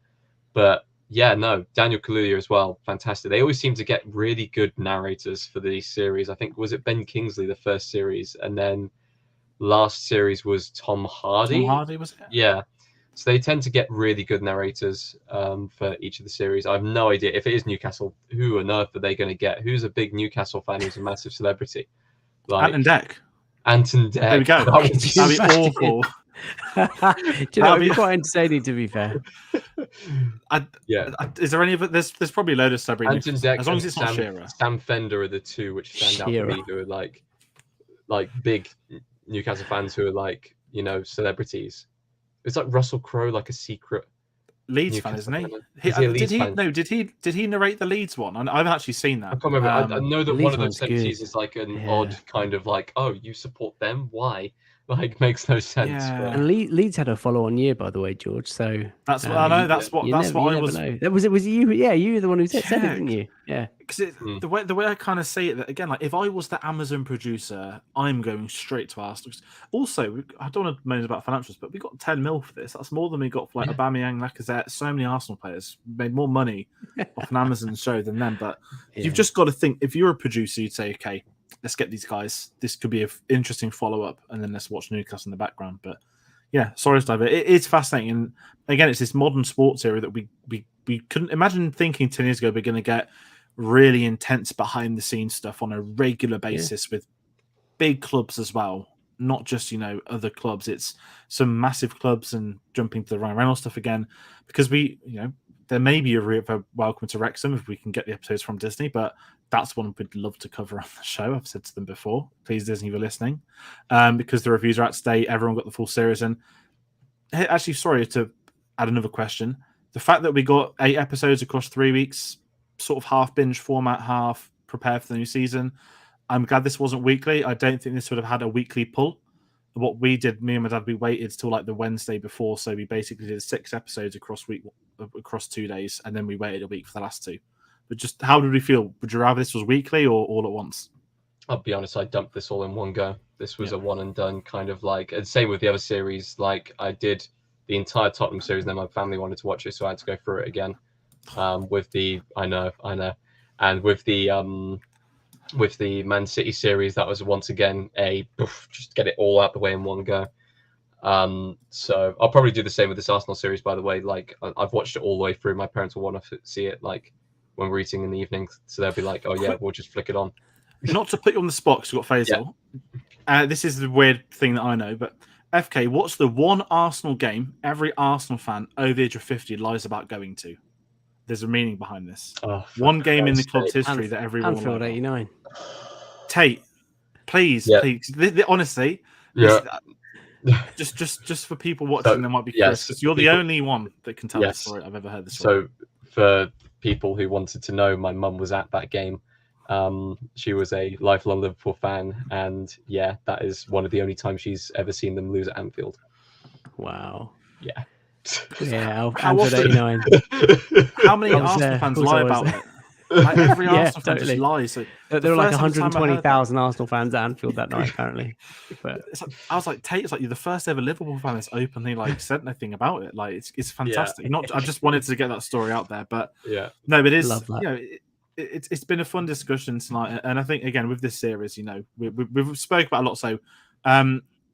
But yeah, no, Daniel Kaluuya as well, fantastic. They always seem to get really good narrators for these series. I think, was it Ben Kingsley the first series, and then last series was Tom Hardy. Tom Hardy, was it? Yeah. So they tend to get really good narrators for each of the series. I have no idea if it is Newcastle, who on earth are they going to get? Who's a big Newcastle fan who's a massive celebrity? Like Ant and Deck. Anton Deck. There we go. That'd be awful. Do you know, it'd be quite entertaining, to be fair. Is there any of it? There's probably a load of celebrity. Anton Deck, as long as it's not Shearer. Sam Fender are the two which stand out for me, who are like big Newcastle fans who are like, celebrities. It's like Russell Crowe, like a secret Leeds Newcastle fan, isn't he? Is he a Leeds fan? No, did he narrate the Leeds one? I haven't actually seen that. I can't remember. I know that one of those sentences is like an odd kind of like, oh, you support them? Why? Like, makes no sense. Yeah. But... And Leeds had a follow-on year, by the way, George. So that's what I know. That's what I was. Know. Was it you? Yeah, you were the one who said it, didn't you? Yeah. Because the way I kind of see it, that again, like if I was the Amazon producer, I'm going straight to Arsenal. Also, I don't want to moan about financials, but we got 10 mil for this. That's more than we got for like Aubameyang, Lacazette. So many Arsenal players made more money off an Amazon show than them. But you've just got to think, if you're a producer, you'd say, okay, let's get these guys. This could be an interesting follow-up, and then let's watch Newcastle in the background. But Yeah, sorry to dive in. It is fascinating. And again, it's this modern sports area that we couldn't imagine thinking 10 years ago we're going to get really intense behind the scenes stuff on a regular basis with big clubs as well. Not just, other clubs. It's some massive clubs and jumping to the Ryan Reynolds stuff again. Because there may be a welcome to Wrexham if we can get the episodes from Disney, but that's one we'd love to cover on the show. I've said to them before, please Disney, if you're listening, because the reviews are out today. Everyone got the full series. And actually, sorry to add another question. The fact that we got 8 episodes across 3 weeks, sort of half binge format, half prepare for the new season. I'm glad this wasn't weekly. I don't think this would have had a weekly pull. What we did, me and my dad, we waited till like the Wednesday before, so we basically did 6 episodes across 2 days, and then we waited a week for the last 2. But just how did we feel? Would you rather this was weekly or all at once? I'll be honest, I dumped this all in one go. This was a one and done kind of like, and same with the other series. Like I did the entire Tottenham series, and then my family wanted to watch it, so I had to go through it again. With the and with the Man City series, that was once again just get it all out the way in one go. So I'll probably do the same with this Arsenal series, by the way. Like I've watched it all the way through. My parents will want to see it like when we're eating in the evening, so they'll be like, "Oh yeah, we'll just flick it on." Not to put you on the spot, because you've got Faisal. This is the weird thing that I know, but FK, what's the one Arsenal game every Arsenal fan over the age of 50 lies about going to? There's a meaning behind this. One game in the club's history that everyone Anfield 89. Tayte, please. Honestly, just for people watching, they might be curious, because you're the only one that can tell the story. I've ever heard this story. So for people who wanted to know, my mum was at that game. She was a lifelong Liverpool fan, and that is one of the only times she's ever seen them lose at Anfield. Wow. Yeah. Anfield 89. How many Arsenal fans lie about it? Like every Arsenal fan just lies. So there were like 120,000 Arsenal fans at Anfield that night, apparently. But I was like, Tate, it's like you're the first ever Liverpool fan that's openly said anything about it. Like it's fantastic. I just wanted to get that story out there, but no, it is. It's been a fun discussion tonight, and I think again with this series, we've spoke about a lot. So,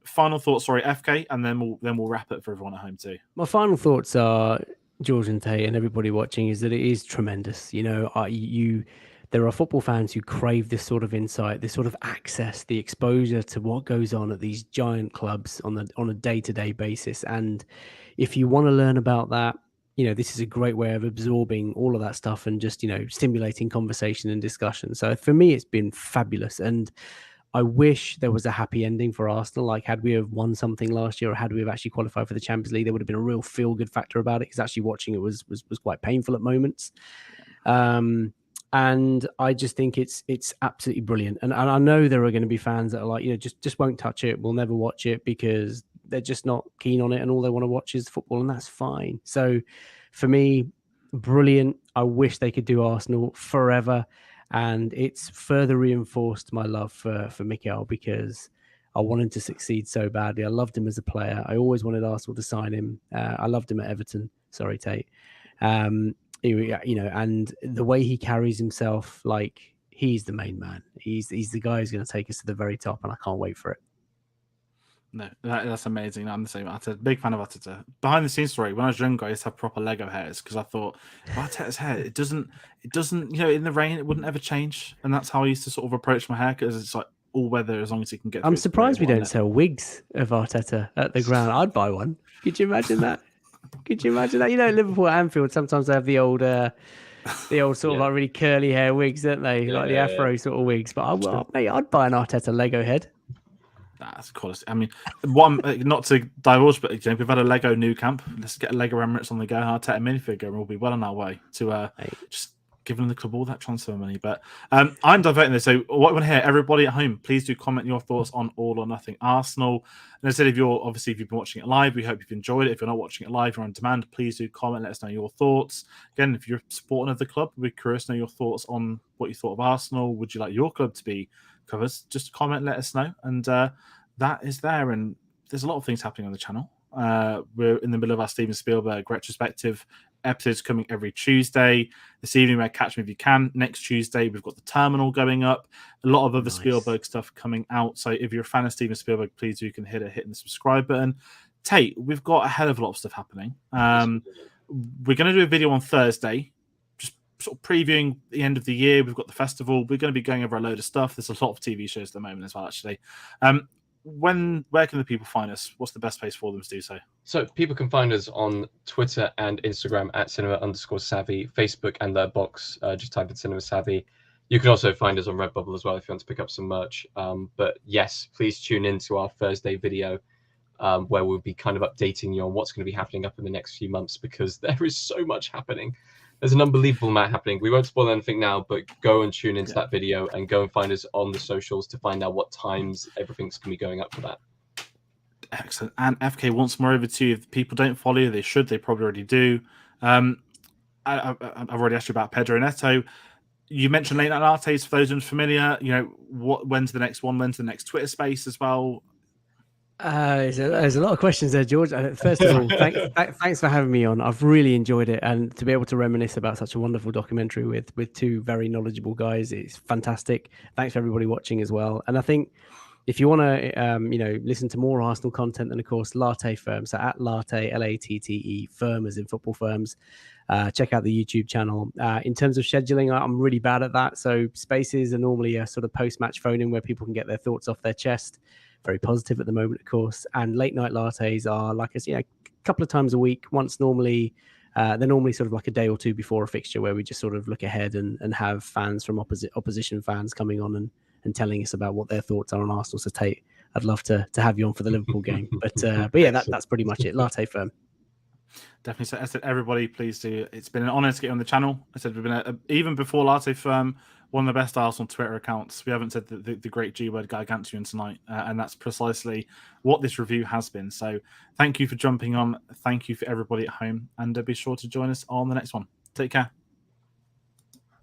final thoughts, FK, and then we'll wrap it for everyone at home too. My final thoughts are, George and Tate and everybody watching, is that it is tremendous. There are football fans who crave this sort of insight, this sort of access, the exposure to what goes on at these giant clubs on a day-to-day basis. And if you want to learn about that, this is a great way of absorbing all of that stuff and just, stimulating conversation and discussion. So for me, it's been fabulous. And I wish there was a happy ending for Arsenal. Like, had we have won something last year, or had we have actually qualified for the Champions League, there would have been a real feel-good factor about it, because actually watching it was quite painful at moments. And I just think it's absolutely brilliant. And I know there are going to be fans that are like, just won't touch it. We'll never watch it because they're just not keen on it, and all they want to watch is football, and that's fine. So for me, brilliant. I wish they could do Arsenal forever. And it's further reinforced my love for Mikel, because I want him to succeed so badly. I loved him as a player. I always wanted Arsenal to sign him. I loved him at Everton. Sorry, Tate. And the way he carries himself, like, he's the main man. He's the guy who's going to take us to the very top, and I can't wait for it. No, that's amazing. I'm the same. Arteta, big fan of Arteta. Behind the scenes story, when I was younger, I used to have proper Lego hairs, because I thought Arteta's hair, it doesn't, in the rain, it wouldn't ever change. And that's how I used to sort of approach my hair, because it's like all weather as long as you can get. I'm surprised we don't sell wigs of Arteta at the ground. I'd buy one. Could you imagine that? Liverpool at Anfield, sometimes they have the old sort of like really curly hair wigs, don't they? Like the Afro sort of wigs. But I'd buy an Arteta Lego head. That's quality. I mean, not to divulge, but we've had a Lego new camp. Let's get a Lego Emirates on the go. Arteta minifigure, and we'll be well on our way to just giving the club all that transfer money. But I'm diverting this. So what I want to hear, everybody at home, please do comment your thoughts on All or Nothing Arsenal. And I said, if you've been watching it live, we hope you've enjoyed it. If you're not watching it live, you're on demand, please do comment, let us know your thoughts. Again, if you're supporting of the club, we're curious to know your thoughts on what you thought of Arsenal. Would you like your club to be covered? Just comment, let us know. And that is there. And there's a lot of things happening on the channel. We're in the middle of our Steven Spielberg retrospective. Episodes coming every Tuesday. This evening, we're Catch Me If You Can. Next Tuesday, we've got The Terminal going up. A lot of other Spielberg stuff coming out. So if you're a fan of Steven Spielberg, please do consider hitting the subscribe button. Tate, we've got a hell of a lot of stuff happening. We're going to do a video on Thursday, just sort of previewing the end of the year. We've got the festival. We're going to be going over a load of stuff. There's a lot of TV shows at the moment as well, actually. Where can the people find us? What's the best place for them to do so? So people can find us on Twitter and Instagram at cinema_savvy, Facebook and Letterboxd. Just type in Cinema Savvy. You can also find us on Redbubble as well if you want to pick up some merch. But yes, please tune in to our Thursday video where we'll be kind of updating you on what's going to be happening up in the next few months, because there is so much happening. There's an unbelievable amount happening. We won't spoil anything now, but go and tune into that video and go and find us on the socials to find out what times everything's going to be going up for that. Excellent. And FK, once more over to you. If people don't follow you, they should. They probably already do. I've already asked you about Pedro and Neto. You mentioned late night lattes. For those unfamiliar, when's the next one? When's the next Twitter space as well? There's a lot of questions there, George. First of all, thanks for having me on. I've really enjoyed it, and to be able to reminisce about such a wonderful documentary with two very knowledgeable guys, it's fantastic. Thanks for everybody watching as well. And I think if you want to, listen to more Arsenal content, then of course Latte Firm. So at Latte, Latte Firm, as in football firms. Check out the YouTube channel. In terms of scheduling, I'm really bad at that. So spaces are normally a sort of post-match phone-in where people can get their thoughts off their chest. Very positive at the moment, of course. And late night lattes are like a couple of times a week. Once normally, they're normally sort of like a day or two before a fixture, where we just sort of look ahead and have fans from opposition fans coming on and telling us about what their thoughts are on Arsenal. So Tate, I'd love to have you on for the Liverpool game. But yeah, that's pretty much it. Latte Firm. Definitely. So I said, everybody, please do. It's been an honour to get on the channel. I said we've been even before Latte Firm, one of the best Arsenal Twitter accounts. We haven't said the great G-word gargantuan tonight, and that's precisely what this review has been. So thank you for jumping on. Thank you for everybody at home, and be sure to join us on the next one. Take care.